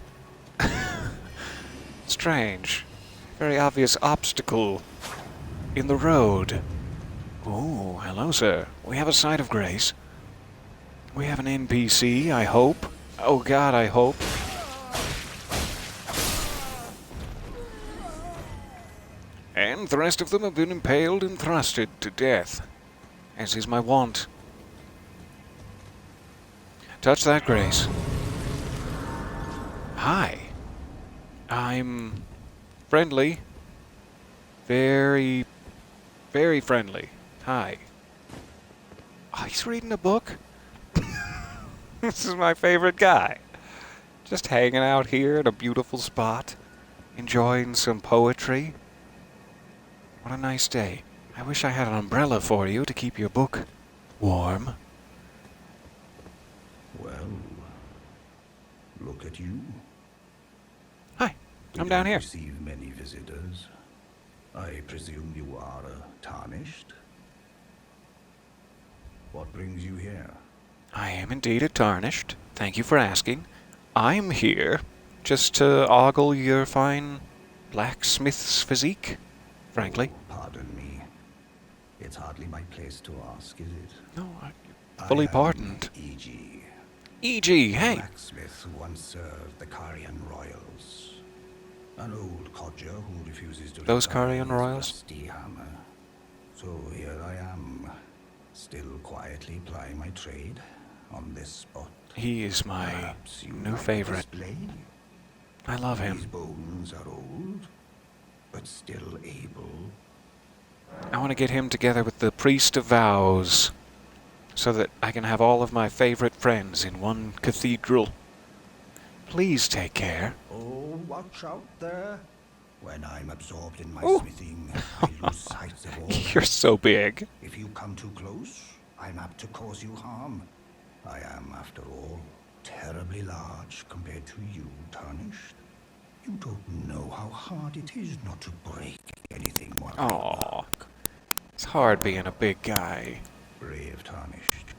strange. Very obvious obstacle in the road. Ooh, hello, sir. We have a sight of grace. We have an NPC, I hope. Oh God, I hope. And the rest of them have been impaled and thrusted to death, as is my wont. Touch that, Grace. Hi. I'm friendly. Very, very friendly. Hi. Oh, he's reading a book? This is my favorite guy. Just hanging out here in a beautiful spot, enjoying some poetry. What a nice day. I wish I had an umbrella for you to keep your book warm. Well, look at you. Hi, I'm We down don't here. receive many visitors. I presume you are tarnished? What brings you here? I am indeed a tarnished. Thank you for asking. I'm here just to ogle your fine blacksmith's physique, frankly. Pardon me. It's hardly my place to ask, is it? No, fully pardoned. E.G. E.G., hey! Blacksmith who once served the Carian royals. An old codger who refuses to Those let go of Carian his royals? rusty hammer. So here I am, still quietly plying my trade on this spot. He is my Perhaps you new like favorite. this blade? I love These him. bones are old, but still able. I want to get him together with the priest of vows so that I can have all of my favorite friends in one cathedral. Please take care. Oh, watch out there. When I'm absorbed in my Ooh. smithing, I lose sight of all You're else. so big. If you come too close, I'm apt to cause you harm. I am, after all, terribly large compared to you, Tarnished. You don't know how hard it is not to break anything while I Aw. work. It's hard being a big guy. Brave Tarnished.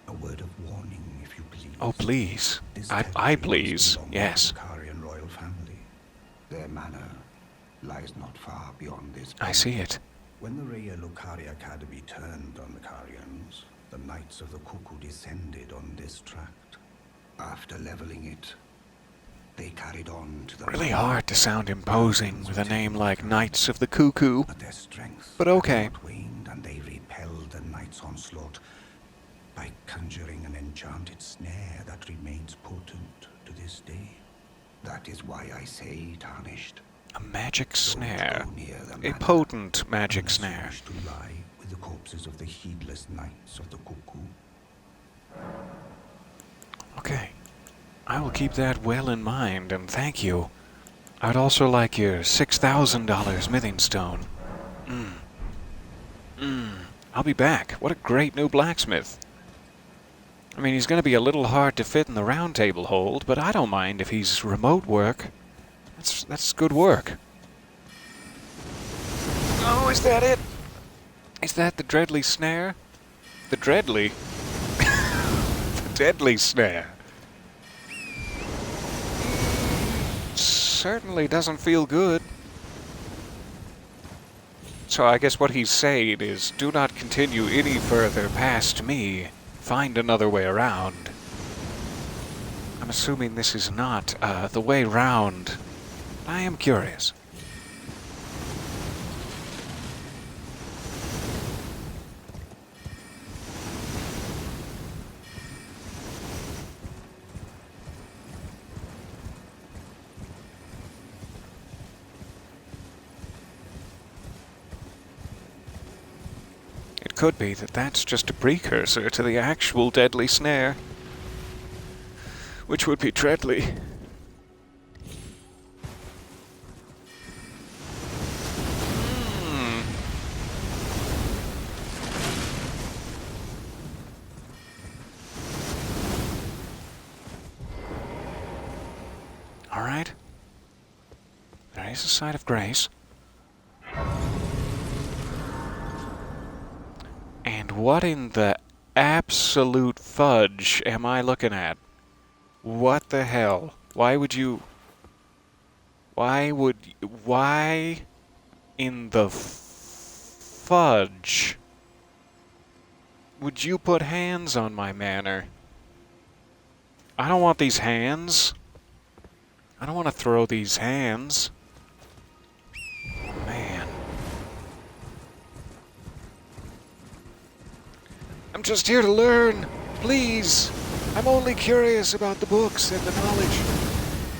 A word of warning, if you please. Oh, please. This I territory please. once belonged Yes. to the Carian royal family. Their manor lies not far beyond this I point. see it. When the Raya Lucari Academy turned on the Carians, the Knights of the Cuckoo descended on this tract. After leveling it, they carried on to the Really mountain. hard to sound imposing with a name like Knights of the Cuckoo. But their strength But okay. had not waned, and they repelled the Knight's onslaught by conjuring an enchanted snare that remains potent to this day. That is why I say, Tarnished, A magic don't snare. go near the A manor potent magic unless you snare. wish to lie with the corpses of the heedless Knights of the Cuckoo. Okay. I will keep that well in mind, and thank you. I'd also like your $6,000 smithing stone. I'll be back. What a great new blacksmith. I mean, he's going to be a little hard to fit in the round table hold, but I don't mind if he's remote work. That's good work. Oh, is that it? Is that the Dreadly snare? The Dreadly? The Deadly snare. Certainly doesn't feel good. So I guess what he's saying is, do not continue any further past me. Find another way around. I'm assuming this is not the way round. I am curious. It could be that that's just a precursor to the actual deadly snare, which would be Dreadly. All right. There is a side of grace. And what in the absolute fudge am I looking at? What the hell? Why in the fudge would you put hands on my manor? I don't want these hands. I don't want to throw these hands. Oh, man. I'm just here to learn. Please. I'm only curious about the books and the knowledge.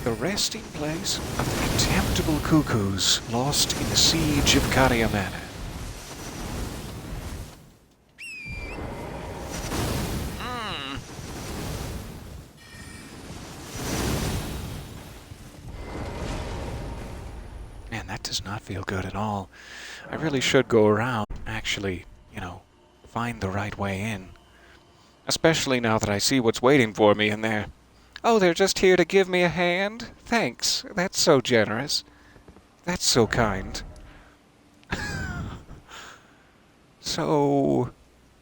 The resting place of the contemptible cuckoos lost in the siege of Caria Manor. Man, that does not feel good at all. I really should go around, actually, find the right way in. Especially now that I see what's waiting for me in there. Oh, they're just here to give me a hand? Thanks. That's so generous. That's so kind. So,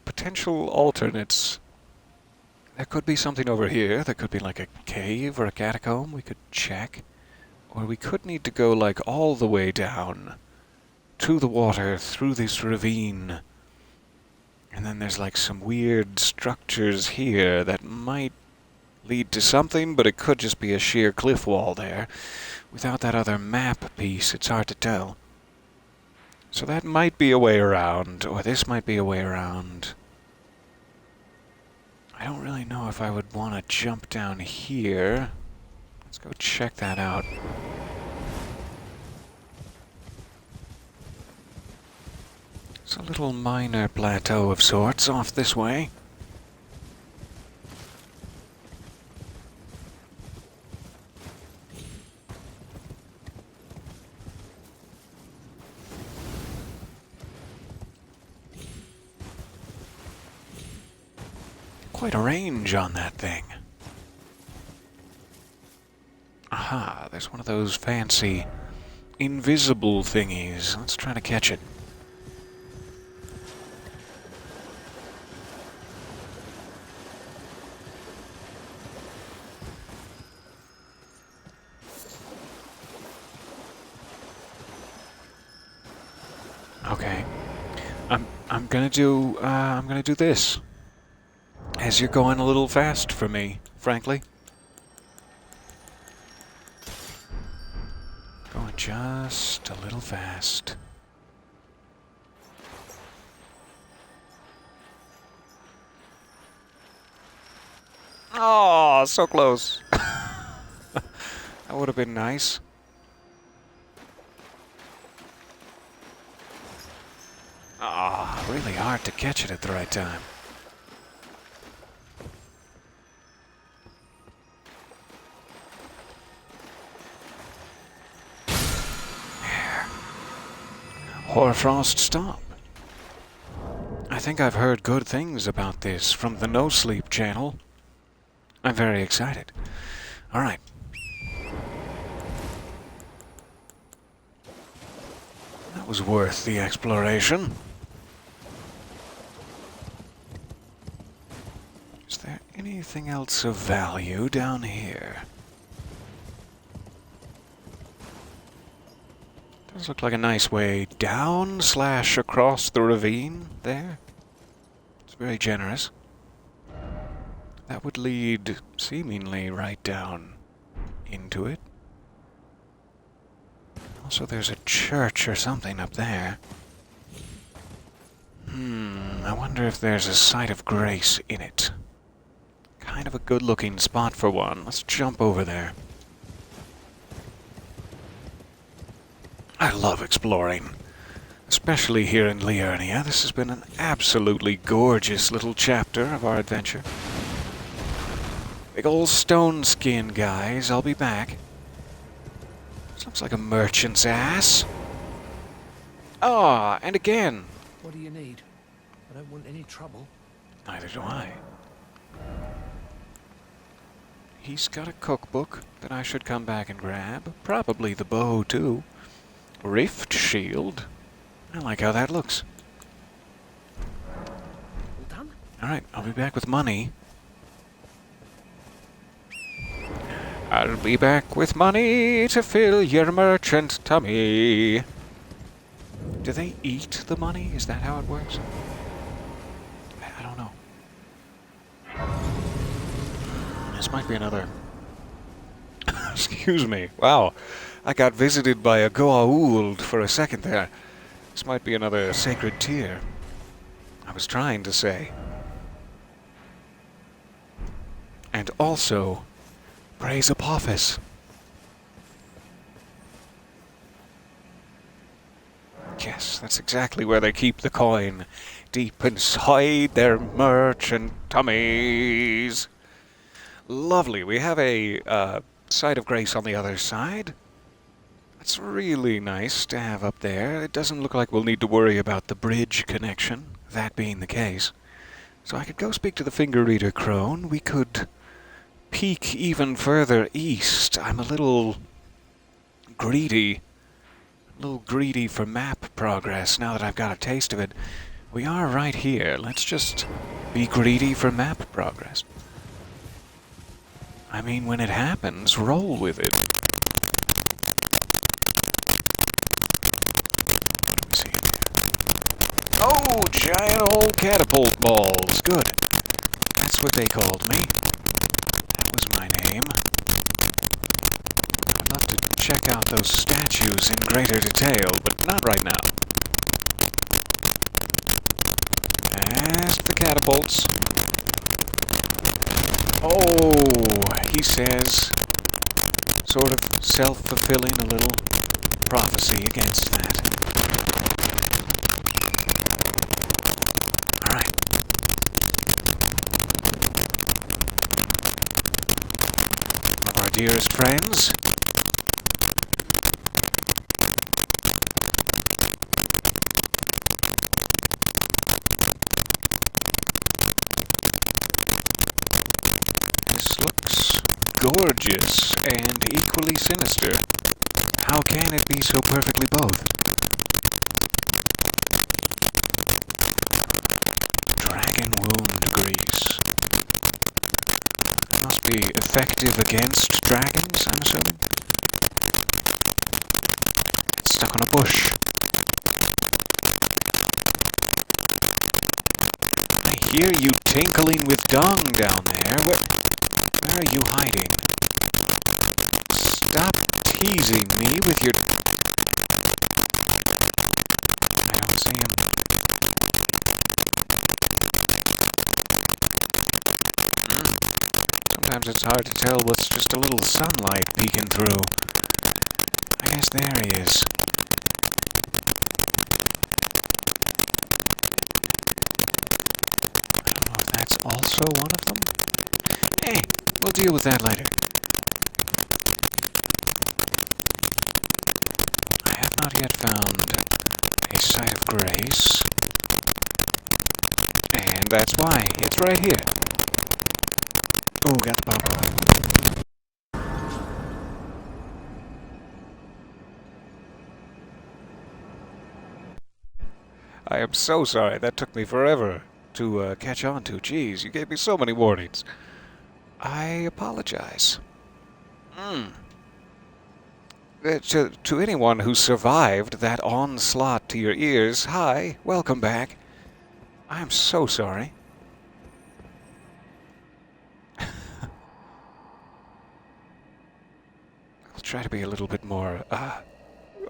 potential alternates. There could be something over here. There could be like a cave or a catacomb we could check. Or we could need to go like all the way down to the water through this ravine. And then there's like some weird structures here that might lead to something, but it could just be a sheer cliff wall there. Without that other map piece, it's hard to tell. So that might be a way around, or this might be a way around. I don't really know if I would want to jump down here. Let's go check that out. It's a little minor plateau of sorts off this way. Quite a range on that thing. Aha, there's one of those fancy invisible thingies. Let's try to catch it. Okay. I'm gonna do this. As you're going a little fast for me, frankly. Going just a little fast. Oh, so close. That would have been nice. Ah, really hard to catch it at the right time. Hoarfrost, stop. I think I've heard good things about this from the No Sleep channel. I'm very excited. Alright. That was worth the exploration. Is there anything else of value down here? Does look like a nice way down / across the ravine there. It's very generous. That would lead seemingly right down into it. Also, there's a church or something up there. I wonder if there's a site of grace in it. Kind of a good-looking spot for one. Let's jump over there. I love exploring, especially here in Liurnia. This has been an absolutely gorgeous little chapter of our adventure. Big old stone skin, guys. I'll be back. This looks like a merchant's ass. Ah, and again. What do you need? I don't want any trouble. Neither do I. He's got a cookbook that I should come back and grab. Probably the bow, too. Rift shield. I like how that looks. All done? Alright, I'll be back with money. I'll be back with money to fill your merchant tummy. Do they eat the money? Is that how it works? I don't know. This might be another... Excuse me. Wow. I got visited by a Goa'uld for a second there. This might be another sacred tear. I was trying to say. And also, praise Apophis. Yes, that's exactly where they keep the coin. Deep inside their merchant tummies. Lovely. We have a site of grace on the other side. It's really nice to have up there. It doesn't look like we'll need to worry about the bridge connection, that being the case. So I could go speak to the finger reader crone. We could peek even further east. I'm a little greedy. A little greedy for map progress now that I've got a taste of it. We are right here. Let's just be greedy for map progress. I mean, when it happens, roll with it. Oh, giant old catapult balls. Good. That's what they called me. That was my name. I'd love to check out those statues in greater detail, but not right now. Past the catapults. Oh, he says, sort of self-fulfilling a little prophecy against that. dearest friends. This looks gorgeous and equally sinister. How can it be so perfectly both? Dragon wound grease. Must be effective against dragons, I'm assuming. It's stuck on a bush. I hear you tinkling with dung down there. Where are you hiding? Stop teasing me with your... I don't see him. Sometimes it's hard to tell what's just a little sunlight peeking through. I guess there he is. I don't know if that's also one of them. Hey, we'll deal with that later. I have not yet found a site of grace. And that's why. It's right here. Oh, got the pop. I am so sorry. That took me forever to catch on to. Jeez, you gave me so many warnings. I apologize. To anyone who survived that onslaught to your ears, hi, welcome back. I am so sorry. I'll try to be a little bit more,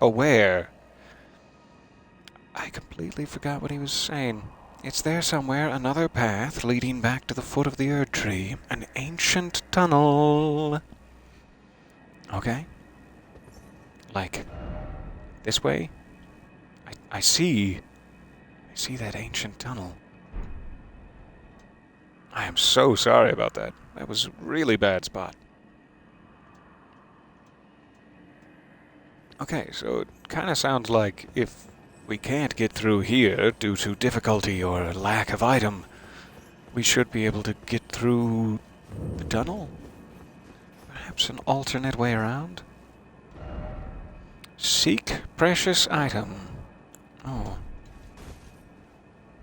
aware. I completely forgot what he was saying. It's there somewhere, another path leading back to the foot of the Erd Tree. An ancient tunnel. Okay. Like, this way? I see that ancient tunnel. I am so sorry about that. That was a really bad spot. Okay, so it kind of sounds like if we can't get through here due to difficulty or lack of item, we should be able to get through the tunnel? Perhaps an alternate way around? Seek precious item. Oh.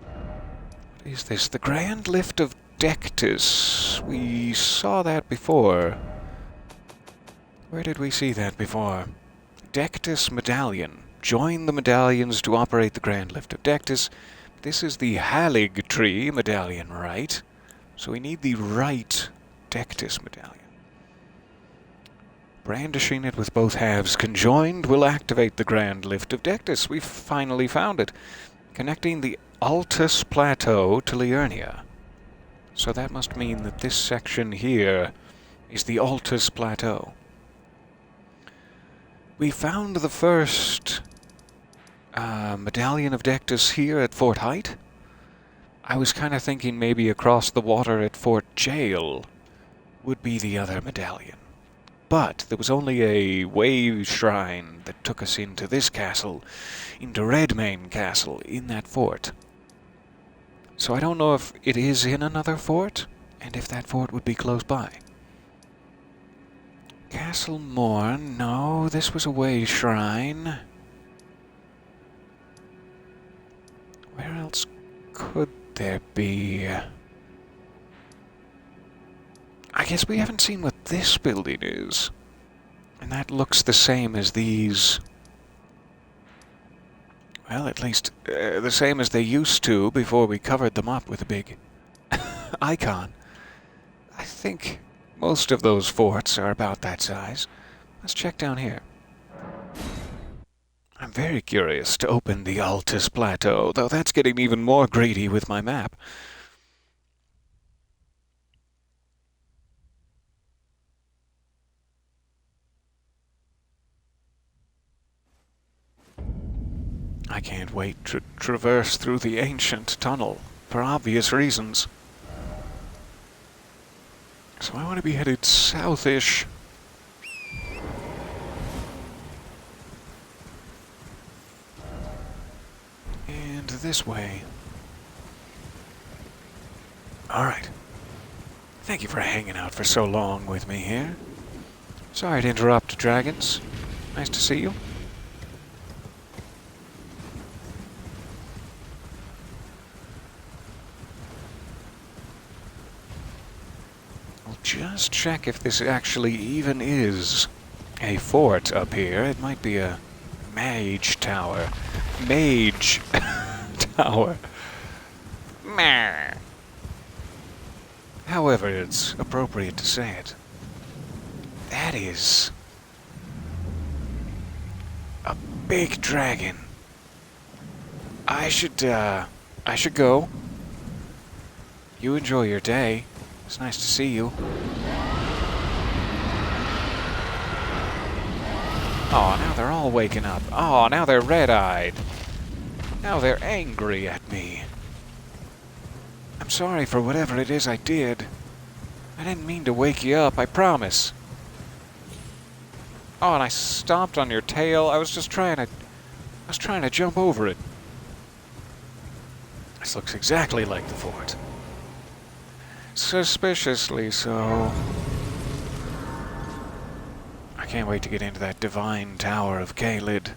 What is this? The Grand Lift of Dectus. We saw that before. Where did we see that before? Dectus Medallion. Join the medallions to operate the Grand Lift of Dectus. This is the Halig Tree Medallion, right? So we need the right Dectus Medallion. Brandishing it with both halves conjoined will activate the Grand Lift of Dectus. We've finally found it. Connecting the Altus Plateau to Liurnia. So that must mean that this section here is the Altus Plateau. We found the first Medallion of Dectus here at Fort Height. I was kind of thinking maybe across the water at Fort Jail would be the other medallion. But there was only a wave shrine that took us into this castle, into Redmane Castle, in that fort. So I don't know if it is in another fort, and if that fort would be close by. Castle Morn, no, this was a way shrine. Where else could there be? I guess we haven't seen what this building is. And that looks the same as these. Well, at least the same as they used to before we covered them up with a big icon. I think most of those forts are about that size. Let's check down here. I'm very curious to open the Altus Plateau, though that's getting even more greedy with my map. I can't wait to traverse through the ancient tunnel, for obvious reasons. So I want to be headed south-ish. this way. Alright. Thank you for hanging out for so long with me here. Sorry to interrupt, dragons. Nice to see you. I'll just check if this actually even is a fort up here. It might be a mage tower. Mage tower. Meh. However, it's appropriate to say it. That is a big dragon. I should go. You enjoy your day. It's nice to see you. Oh, now they're all waking up. Oh, now they're red-eyed. Now they're angry at me. I'm sorry for whatever it is I did. I didn't mean to wake you up, I promise. Oh, and I stomped on your tail. I was trying to jump over it. This looks exactly like the fort. Suspiciously so. I can't wait to get into that divine tower of Caelid.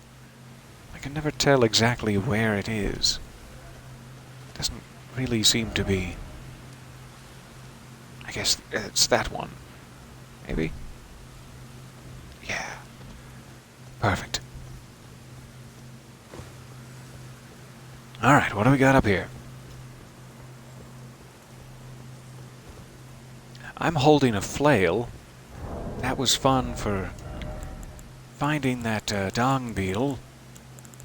I can never tell exactly where it is. Doesn't really seem to be. I guess it's that one. Maybe? Yeah. Perfect. Alright, what do we got up here? I'm holding a flail. That was fun for finding that dong beetle.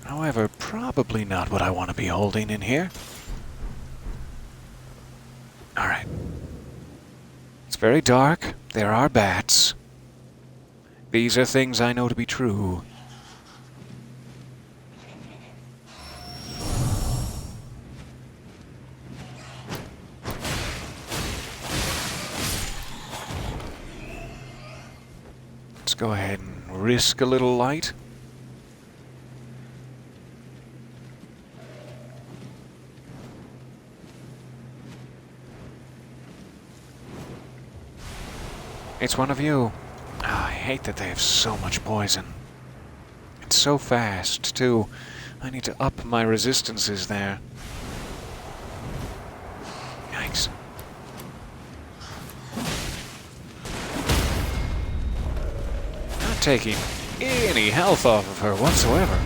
However, probably not what I want to be holding in here. Alright. It's very dark. There are bats. These are things I know to be true. Let's go ahead and risk a little light. It's one of you. Ah, I hate that they have so much poison. It's so fast, too. I need to up my resistances there. Yikes. Not taking any health off of her whatsoever.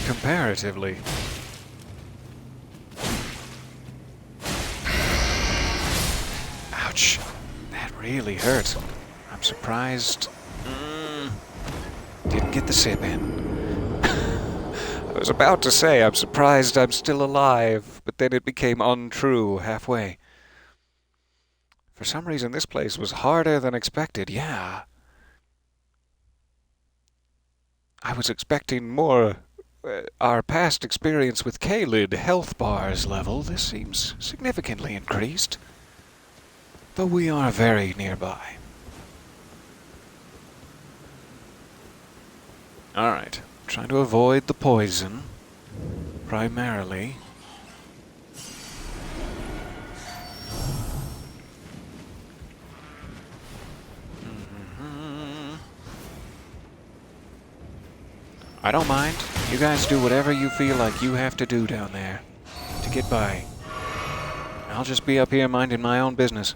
Comparatively. Ouch. That really hurt. I'm surprised. Didn't get the sip in. I was about to say I'm surprised I'm still alive, but then it became untrue halfway. For some reason this place was harder than expected, yeah. I was expecting more. Our past experience with Caelid health bars level, this seems significantly increased. Though we are very nearby. Alright, trying to avoid the poison, primarily. I don't mind. You guys do whatever you feel like you have to do down there to get by. I'll just be up here minding my own business.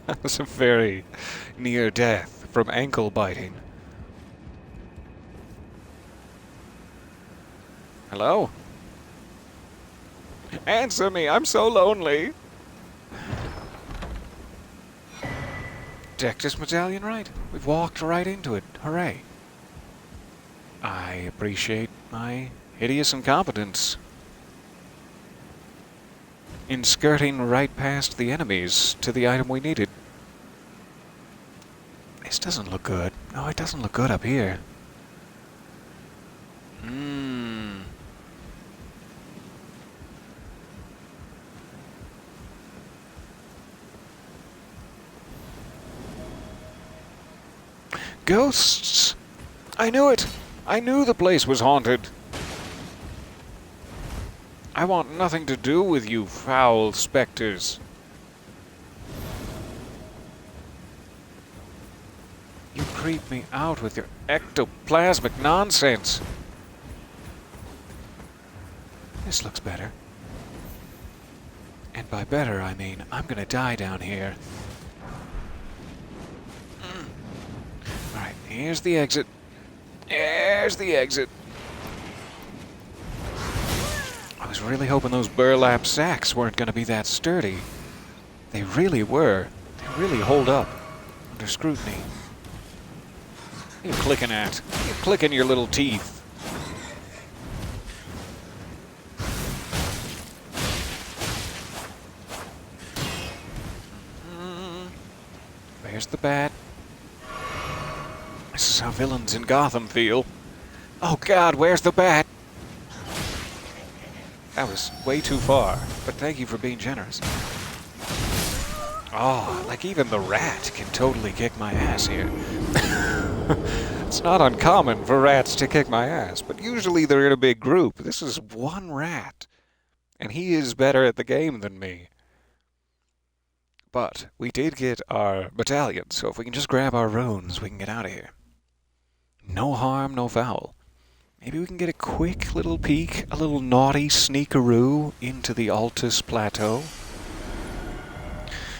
That was a very near death from ankle biting. Hello? Answer me, I'm so lonely. Decked this medallion right. We've walked right into it. Hooray. I appreciate my hideous incompetence in skirting right past the enemies to the item we needed. This doesn't look good. No, it doesn't look good up here. Ghosts! I knew it! I knew the place was haunted. I want nothing to do with you foul specters. You creep me out with your ectoplasmic nonsense. This looks better. And by better, I mean I'm gonna die down here. Alright, here's the exit. There's the exit. I was really hoping those burlap sacks weren't gonna be that sturdy. They really were. They really hold up under scrutiny. What are you clicking at? What are you clicking your little teeth? There's the bat. This is how villains in Gotham feel. Oh God, where's the bat? That was way too far, but thank you for being generous. Oh, like even the rat can totally kick my ass here. It's not uncommon for rats to kick my ass, but usually they're in a big group. This is one rat, and he is better at the game than me. But we did get our medallion, so if we can just grab our runes, we can get out of here. No harm, no foul. Maybe we can get a quick little peek, a little naughty sneakaroo into the Altus Plateau.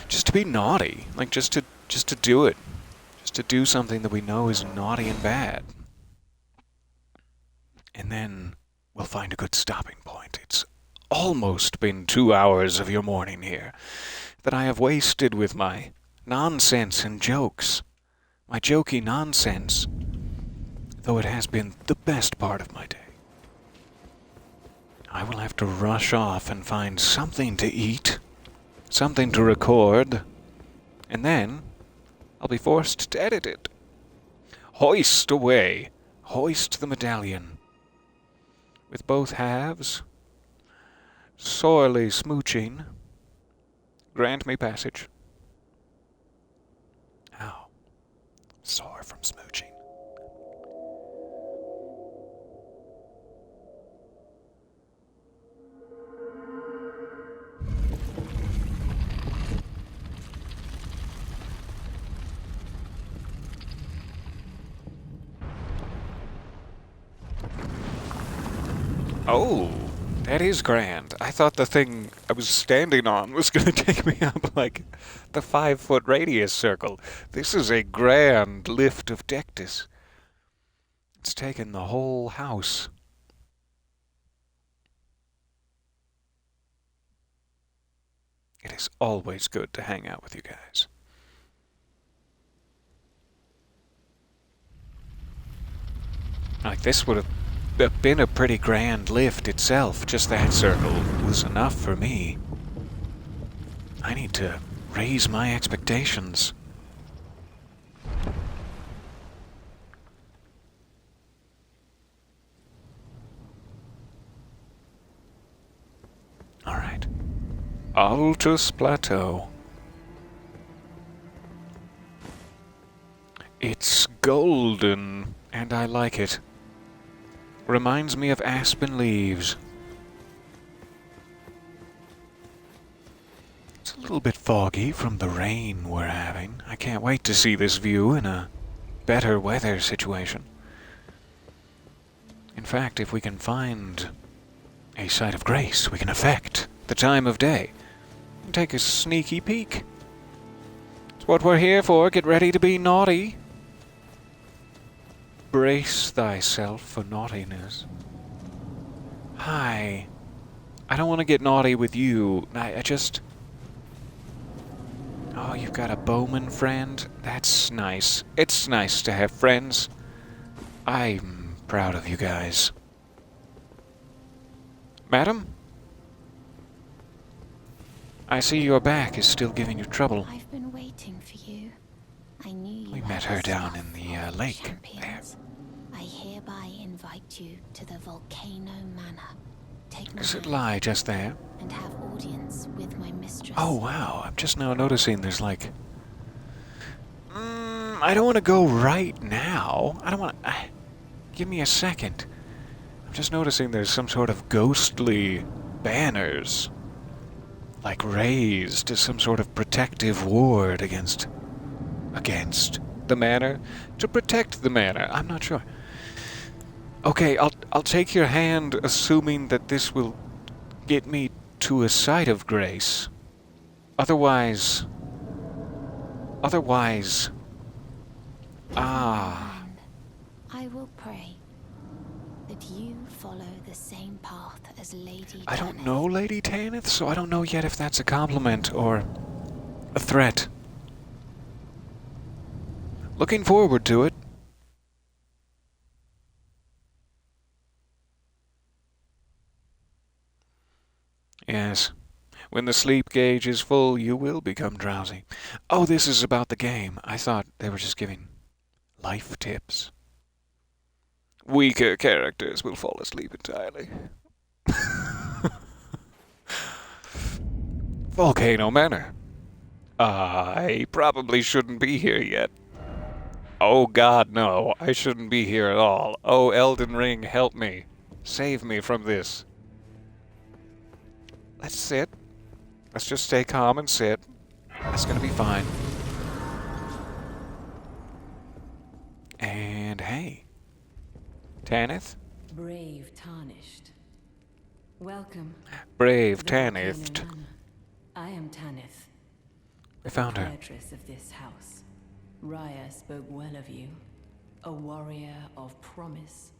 Just to be naughty, like just to do it. Just to do something that we know is naughty and bad. And then we'll find a good stopping point. It's almost been 2 hours of your morning here that I have wasted with my nonsense and jokes. My jokey nonsense. Though it has been the best part of my day. I will have to rush off and find something to eat, something to record, and then I'll be forced to edit it. Hoist away. Hoist the medallion. With both halves sorely smooching. Grant me passage. Ow. Sore from smooching. Oh, that is grand. I thought the thing I was standing on was going to take me up like the 5-foot radius circle. This is a grand lift of Dectus. It's taken the whole house. It is always good to hang out with you guys. Like this would have been a pretty grand lift itself. Just that circle was enough for me. I need to raise my expectations. Alright. Altus Plateau. It's golden, and I like it. Reminds me of aspen leaves. It's a little bit foggy from the rain we're having. I can't wait to see this view in a better weather situation. In fact, if we can find a site of grace, we can affect the time of day and take a sneaky peek. It's what we're here for. Get ready to be naughty. Brace thyself for naughtiness. Hi. I don't want to get naughty with you. I just... Oh, you've got a bowman friend? That's nice. It's nice to have friends. I'm proud of you guys. Madam? I see your back is still giving you trouble. I've been waiting for you. I knew you. We met her down in the lake there. Champions. I hereby invite you to the Volcano Manor. Take my Does it hand lie just there? and have audience with my mistress. Oh wow, I'm just now noticing there's like... I don't want to go right now. I don't want to... Give me a second. I'm just noticing there's some sort of ghostly banners, like raised as some sort of protective ward against the manor, to protect the manor. I'm not sure. Okay, I'll take your hand, assuming that this will get me to a site of grace. Otherwise, And I will pray that you follow the same path as Lady I don't Tanith. know Lady Tanith, so I don't know yet if that's a compliment or a threat. Looking forward to it. Yes. When the sleep gauge is full, you will become drowsy. Oh, this is about the game. I thought they were just giving life tips. Weaker characters will fall asleep entirely. Volcano Manor. I probably shouldn't be here yet. Oh God, no. I shouldn't be here at all. Oh, Elden Ring, help me. Save me from this. Let's sit. Let's just stay calm and sit. That's gonna be fine. And hey. Tanith? Brave Tarnished. Welcome. Brave to the Volcano Tanith. Manor. I am Tanith, We found her. proprietress of this house. Raya spoke well of you. A warrior of promise.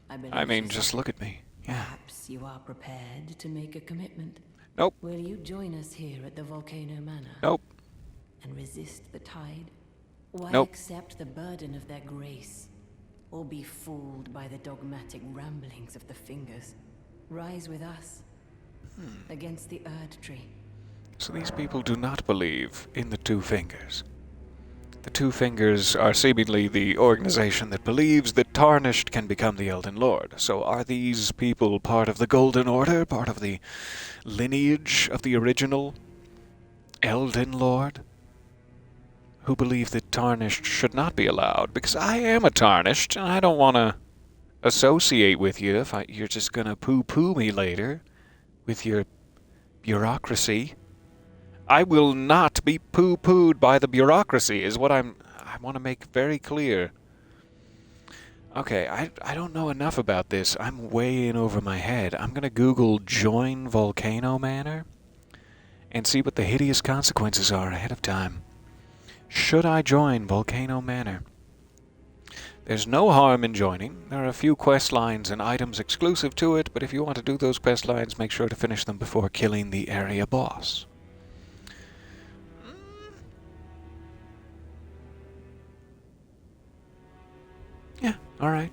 I mean, just look at me. Yeah. Perhaps you are prepared to make a commitment. Nope. Will you join us here at the Volcano Manor? Nope. And resist the tide? Why Nope. accept the burden of their grace? Or be fooled by the dogmatic ramblings of the fingers? Rise with us. Against the Erd Tree. So these people do not believe in the Two Fingers. The Two Fingers are seemingly the organization that believes that Tarnished can become the Elden Lord. So are these people part of the Golden Order? Part of the lineage of the original Elden Lord? Who believe that Tarnished should not be allowed? Because I am a Tarnished, and I don't want to associate with you if you're just going to poo-poo me later with your bureaucracy. I will not be poo-pooed by the bureaucracy, is what I want to make very clear. Okay, I don't know enough about this. I'm way in over my head. I'm going to Google join Volcano Manor and see what the hideous consequences are ahead of time. Should I join Volcano Manor? There's no harm in joining. There are a few quest lines and items exclusive to it, but if you want to do those quest lines, make sure to finish them before killing the area boss. Yeah, alright.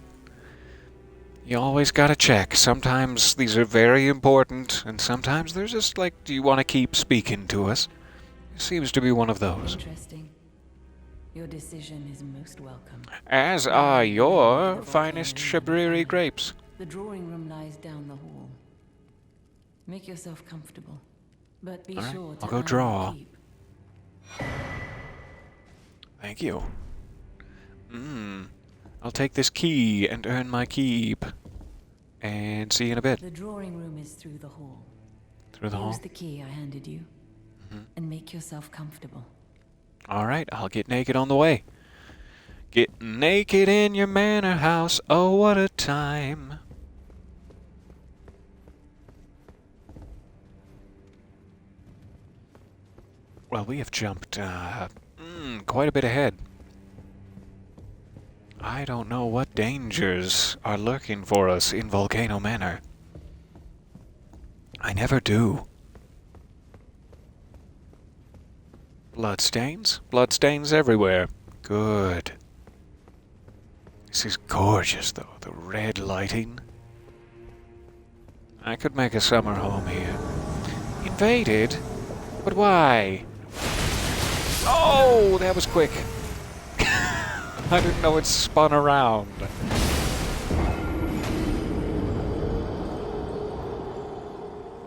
You always gotta check. Sometimes these are very important, and sometimes they're just like, do you want to keep speaking to us? It seems to be one of those. Interesting. Your decision is most welcome. As are your finest Shabriri grapes. The drawing room lies down the hall. Make yourself comfortable, but be All right, sure to I'll go earn draw. your keep. Thank you. I'll take this key and earn my keep. And see you in a bit. The drawing room is through the hall. Through the hall? Use the key I handed you, and make yourself comfortable. Alright, I'll get naked on the way. Get naked in your manor house. Oh, what a time. Well, we have jumped quite a bit ahead. I don't know what dangers are lurking for us in Volcano Manor. I never do. Bloodstains? Bloodstains everywhere. Good. This is gorgeous, though. The red lighting. I could make a summer home here. Invaded? But why? Oh, that was quick. I didn't know it spun around.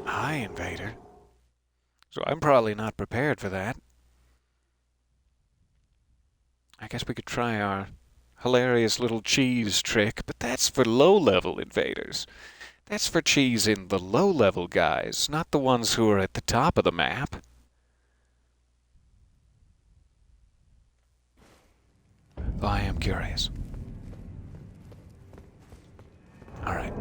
Hi, Invader. So I'm probably not prepared for that. I guess we could try our hilarious little cheese trick, but that's for low-level invaders. That's for cheese in the low-level guys, not the ones who are at the top of the map. Though I am curious. Alright.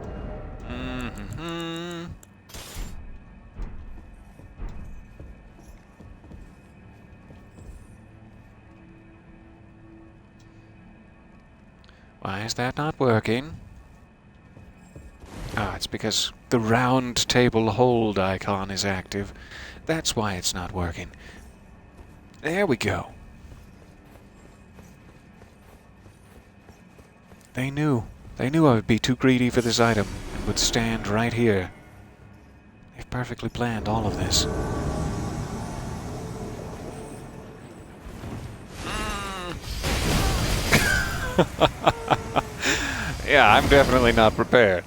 Why is that not working? Ah, it's because the round table hold icon is active. That's why it's not working. There we go. They knew. They knew I would be too greedy for this item and would stand right here. They've perfectly planned all of this. Yeah, I'm definitely not prepared.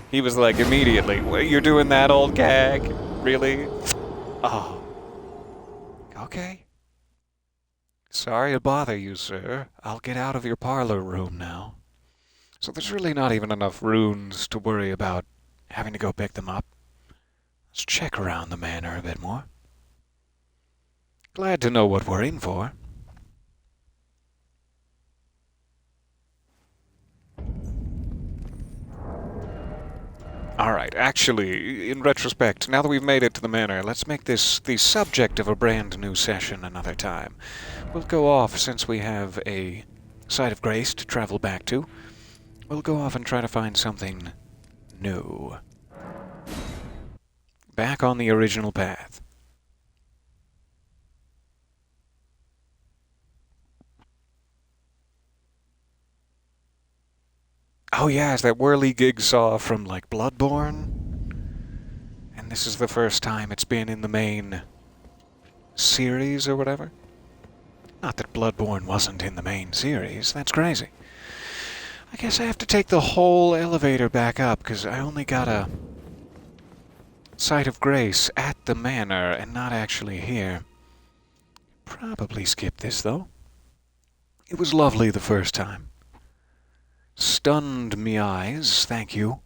He was like immediately, "What, you're doing that old gag? Really? Oh. Okay. Sorry to bother you, sir. I'll get out of your parlor room now." So there's really not even enough runes to worry about having to go pick them up. Let's check around the manor a bit more. Glad to know what we're in for. Alright, actually, in retrospect, now that we've made it to the manor, let's make this the subject of a brand new session another time. We'll go off, since we have a site of grace to travel back to, we'll go off and try to find something new. Back on the original path. Oh yeah, is that whirly-gig saw from, like, Bloodborne? And this is the first time it's been in the main series or whatever? Not that Bloodborne wasn't in the main series, that's crazy. I guess I have to take the whole elevator back up, because I only got a site of grace at the manor and not actually here. Probably skip this, though. It was lovely the first time. Stunned me eyes, thank you.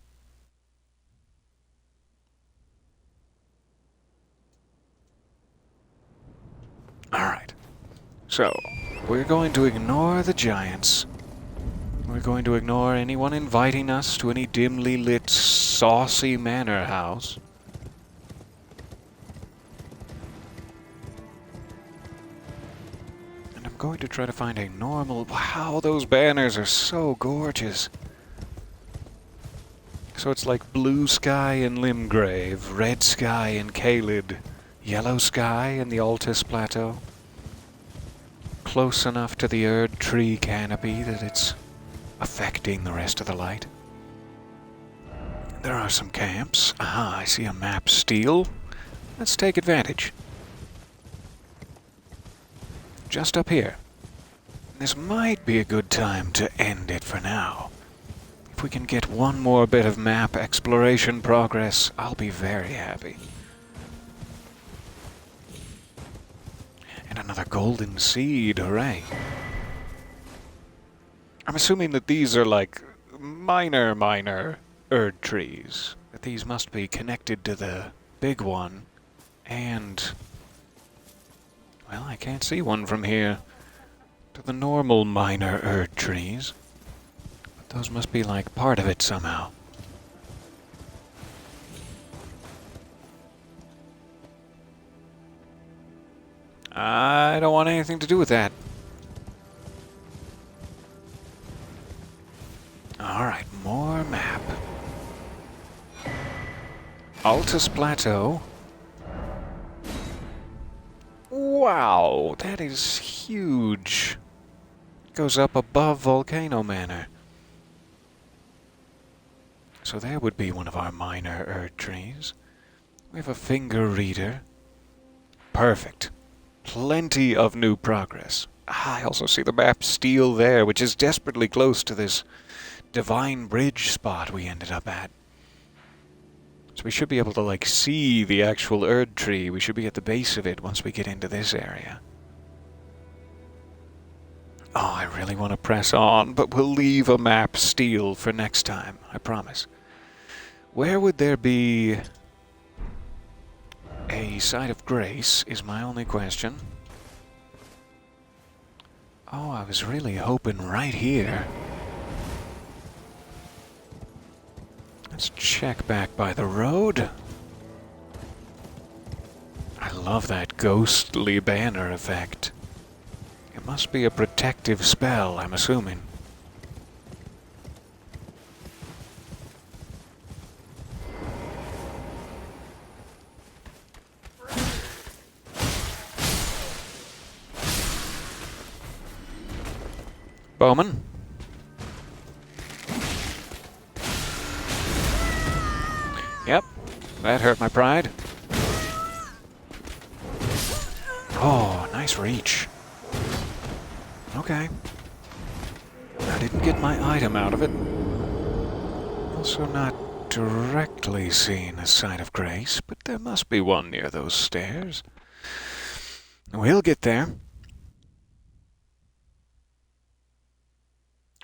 Alright. So, we're going to ignore the giants. We're going to ignore anyone inviting us to any dimly lit, saucy manor house. And I'm going to try to find a normal... Wow, those banners are so gorgeous. So it's like blue sky in Limgrave, red sky in Caelid, yellow sky in the Altus Plateau. Close enough to the Erd tree canopy that it's affecting the rest of the light. There are some camps. Aha, I see a map steel. Let's take advantage. Just up here. This might be a good time to end it for now. If we can get one more bit of map exploration progress, I'll be very happy. And another golden seed, hooray. I'm assuming that these are like minor Erd trees. That these must be connected to the big one. And... well, I can't see one from here. To the normal minor Erd trees. But those must be like part of it somehow. I don't want anything to do with that. Alright, more map. Altus Plateau. Wow, that is huge. Goes up above Volcano Manor. So there would be one of our minor Erd trees. We have a finger reader. Perfect. Plenty of new progress. I also see the map steel there, which is desperately close to this Divine Bridge spot we ended up at. So we should be able to, like, see the actual Erd tree. We should be at the base of it once we get into this area. Oh, I really want to press on, but we'll leave a map steal for next time, I promise. Where would there be a site of grace is my only question. Oh, I was really hoping right here. Let's check back by the road. I love that ghostly banner effect. It must be a protective spell, I'm assuming. Bowman? Yep, that hurt my pride. Oh, nice reach. Okay. I didn't get my item out of it. Also not directly seeing a sign of grace, but there must be one near those stairs. We'll get there.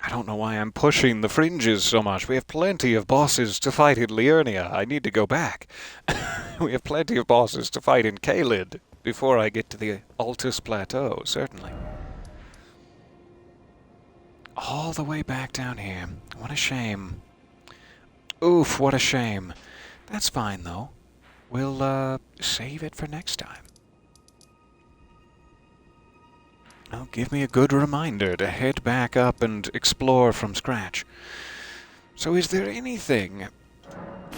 I don't know why I'm pushing the fringes so much. We have plenty of bosses to fight in Liurnia. I need to go back. We have plenty of bosses to fight in Caelid before I get to the Altus Plateau, certainly. All the way back down here. What a shame. Oof, what a shame. That's fine, though. We'll, save it for next time. Oh, give me a good reminder to head back up and explore from scratch. So is there anything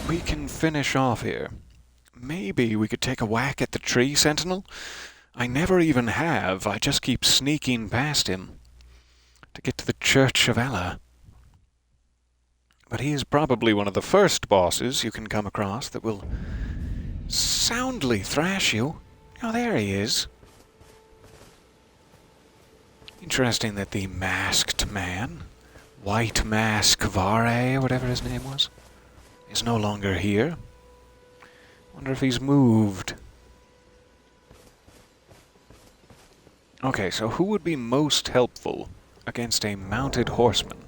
we can finish off here? Maybe we could take a whack at the tree sentinel? I never even have. I just keep sneaking past him to get to the Church of Ella. But he is probably one of the first bosses you can come across that will soundly thrash you. Oh, there he is. Interesting that the masked man, White Mask Vare, whatever his name was, is no longer here. Wonder if he's moved. Okay, so who would be most helpful against a mounted horseman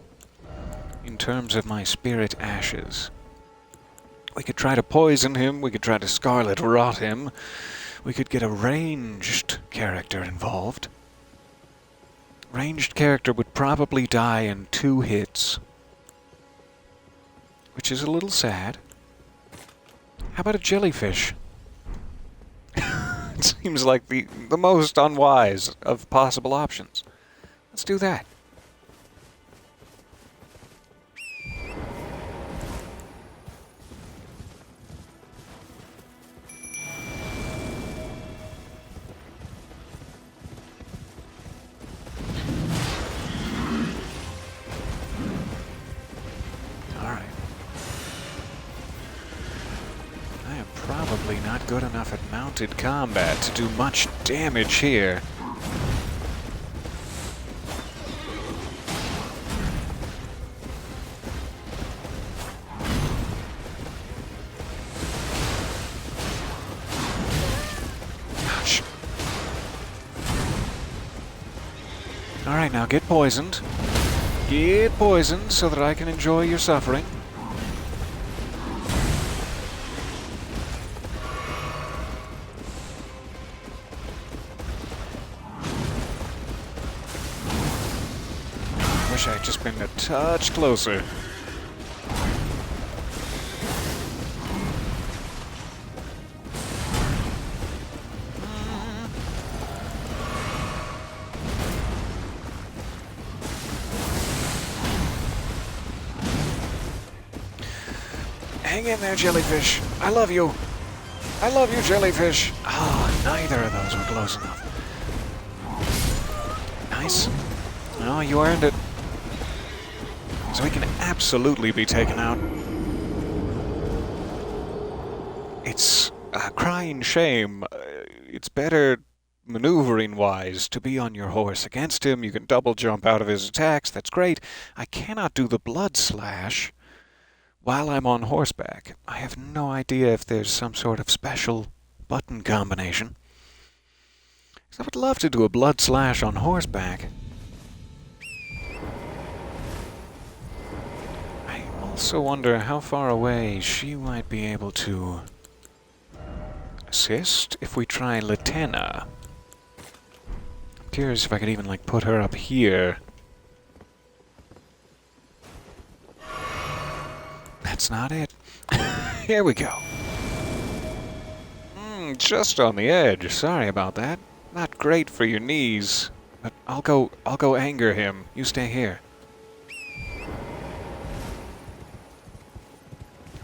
in terms of my spirit ashes? We could try to poison him, we could try to scarlet rot him, we could get a ranged character involved. Ranged character would probably die in 2 hits, which is a little sad. How about a jellyfish? It seems like the most unwise of possible options. Let's do that. Probably not good enough at mounted combat to do much damage here. Ouch. Alright, now get poisoned. Get poisoned so that I can enjoy your suffering. I'd just been a touch closer. Hang in there, jellyfish. I love you. I love you, jellyfish. Ah, neither of those were close enough. Nice. Oh, you earned it. So he can absolutely be taken out. It's a crying shame. It's better maneuvering-wise to be on your horse against him. You can double jump out of his attacks. That's great. I cannot do the blood slash while I'm on horseback. I have no idea if there's some sort of special button combination. I would love to do a blood slash on horseback. also wonder how far away she might be able to assist if we try Latenna. I'm curious if I could even, like, put her up here. That's not it. Here we go. Just on the edge. Sorry about that. Not great for your knees. But I'll go anger him. You stay here.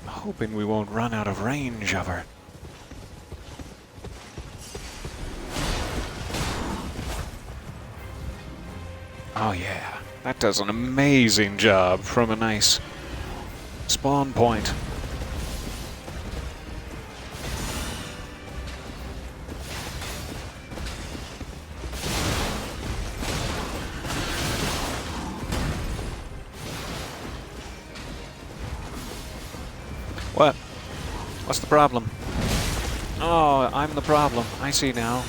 I'm hoping we won't run out of range of her. Oh yeah, that does an amazing job from a nice spawn point. What? What's the problem? Oh, I'm the problem. I see now.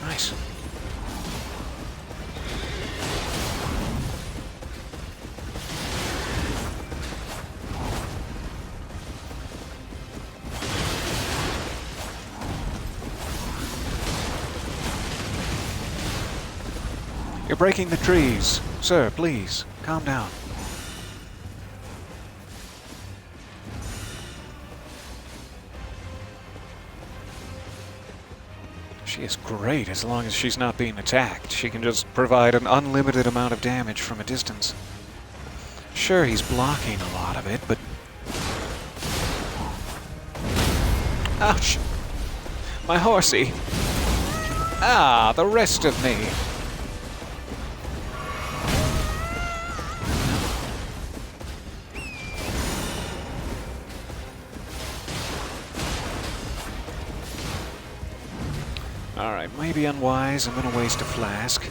Nice. You're breaking the trees. Sir, please, calm down. She is great as long as she's not being attacked. She can just provide an unlimited amount of damage from a distance. Sure, he's blocking a lot of it, but... Ouch! My horsey! Ah, the rest of me! Alright, maybe unwise. I'm gonna waste a flask.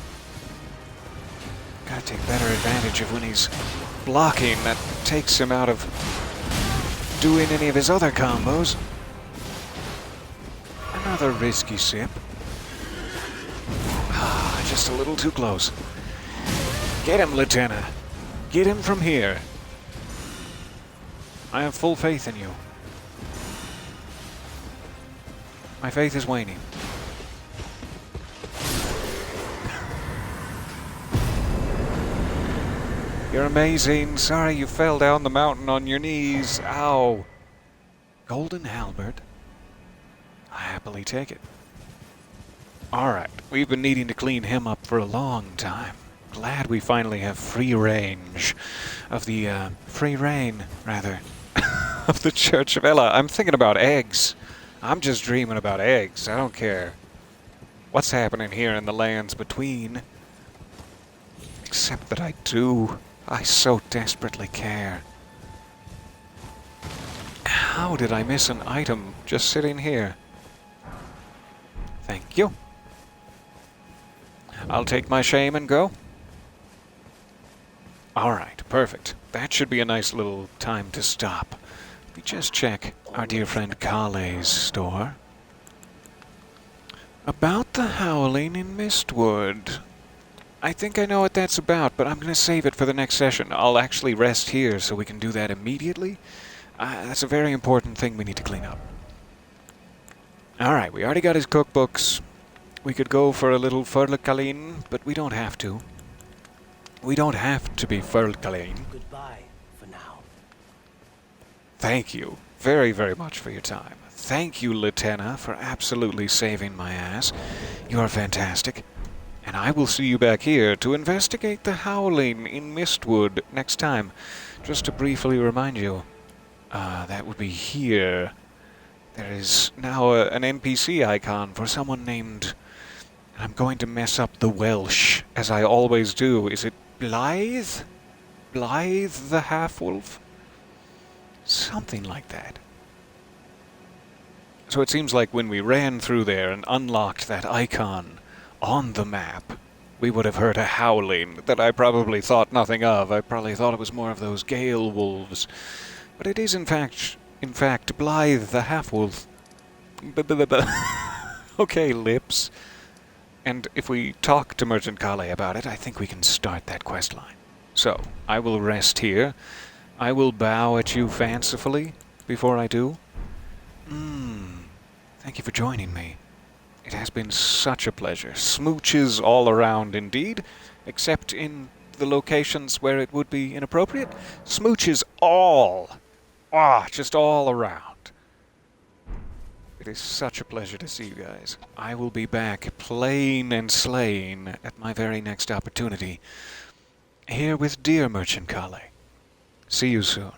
Gotta take better advantage of when he's blocking. That takes him out of doing any of his other combos. Another risky sip. Ah, just a little too close. Get him, Latenna. Get him from here. I have full faith in you. My faith is waning. You're amazing. Sorry you fell down the mountain on your knees. Ow. Golden halberd. I happily take it. Alright, we've been needing to clean him up for a long time. Glad we finally have free range of the, free reign, rather, of the Church of Ella. I'm thinking about eggs. I'm just dreaming about eggs. I don't care what's happening here in the lands between. Except that I do. I so desperately care. How did I miss an item just sitting here? Thank you. I'll take my shame and go. Alright, perfect. That should be a nice little time to stop. Let me just check our dear friend Kale's store. About the Howling in Mistwood. I think I know what that's about, but I'm going to save it for the next session. I'll actually rest here so we can do that immediately. That's a very important thing we need to clean up. Alright, we already got his cookbooks. We could go for a little Furlkalin, but we don't have to. We don't have to be Furlkalin. Goodbye for now. Thank you very, very much for your time. Thank you, Latenna, for absolutely saving my ass. You are fantastic. And I will see you back here to investigate the Howling in Mistwood next time. Just to briefly remind you, that would be here. There is now an NPC icon for someone named... I'm going to mess up the Welsh, as I always do. Is it Blythe? Blythe the Half-Wolf? Something like that. So it seems like when we ran through there and unlocked that icon on the map, we would have heard a howling that I probably thought nothing of. I probably thought it was more of those gale wolves. But it is, in fact, In fact, Blythe the half-wolf... Okay, lips. And if we talk to Merchant Kale about it, I think we can start that quest line. So, I will rest here. I will bow at you fancifully before I do. Thank you for joining me. It has been such a pleasure. Smooches all around indeed, except in the locations where it would be inappropriate. Smooches just all around. It is such a pleasure to see you guys. I will be back plain and slain at my very next opportunity, here with dear Merchant Kale. See you soon.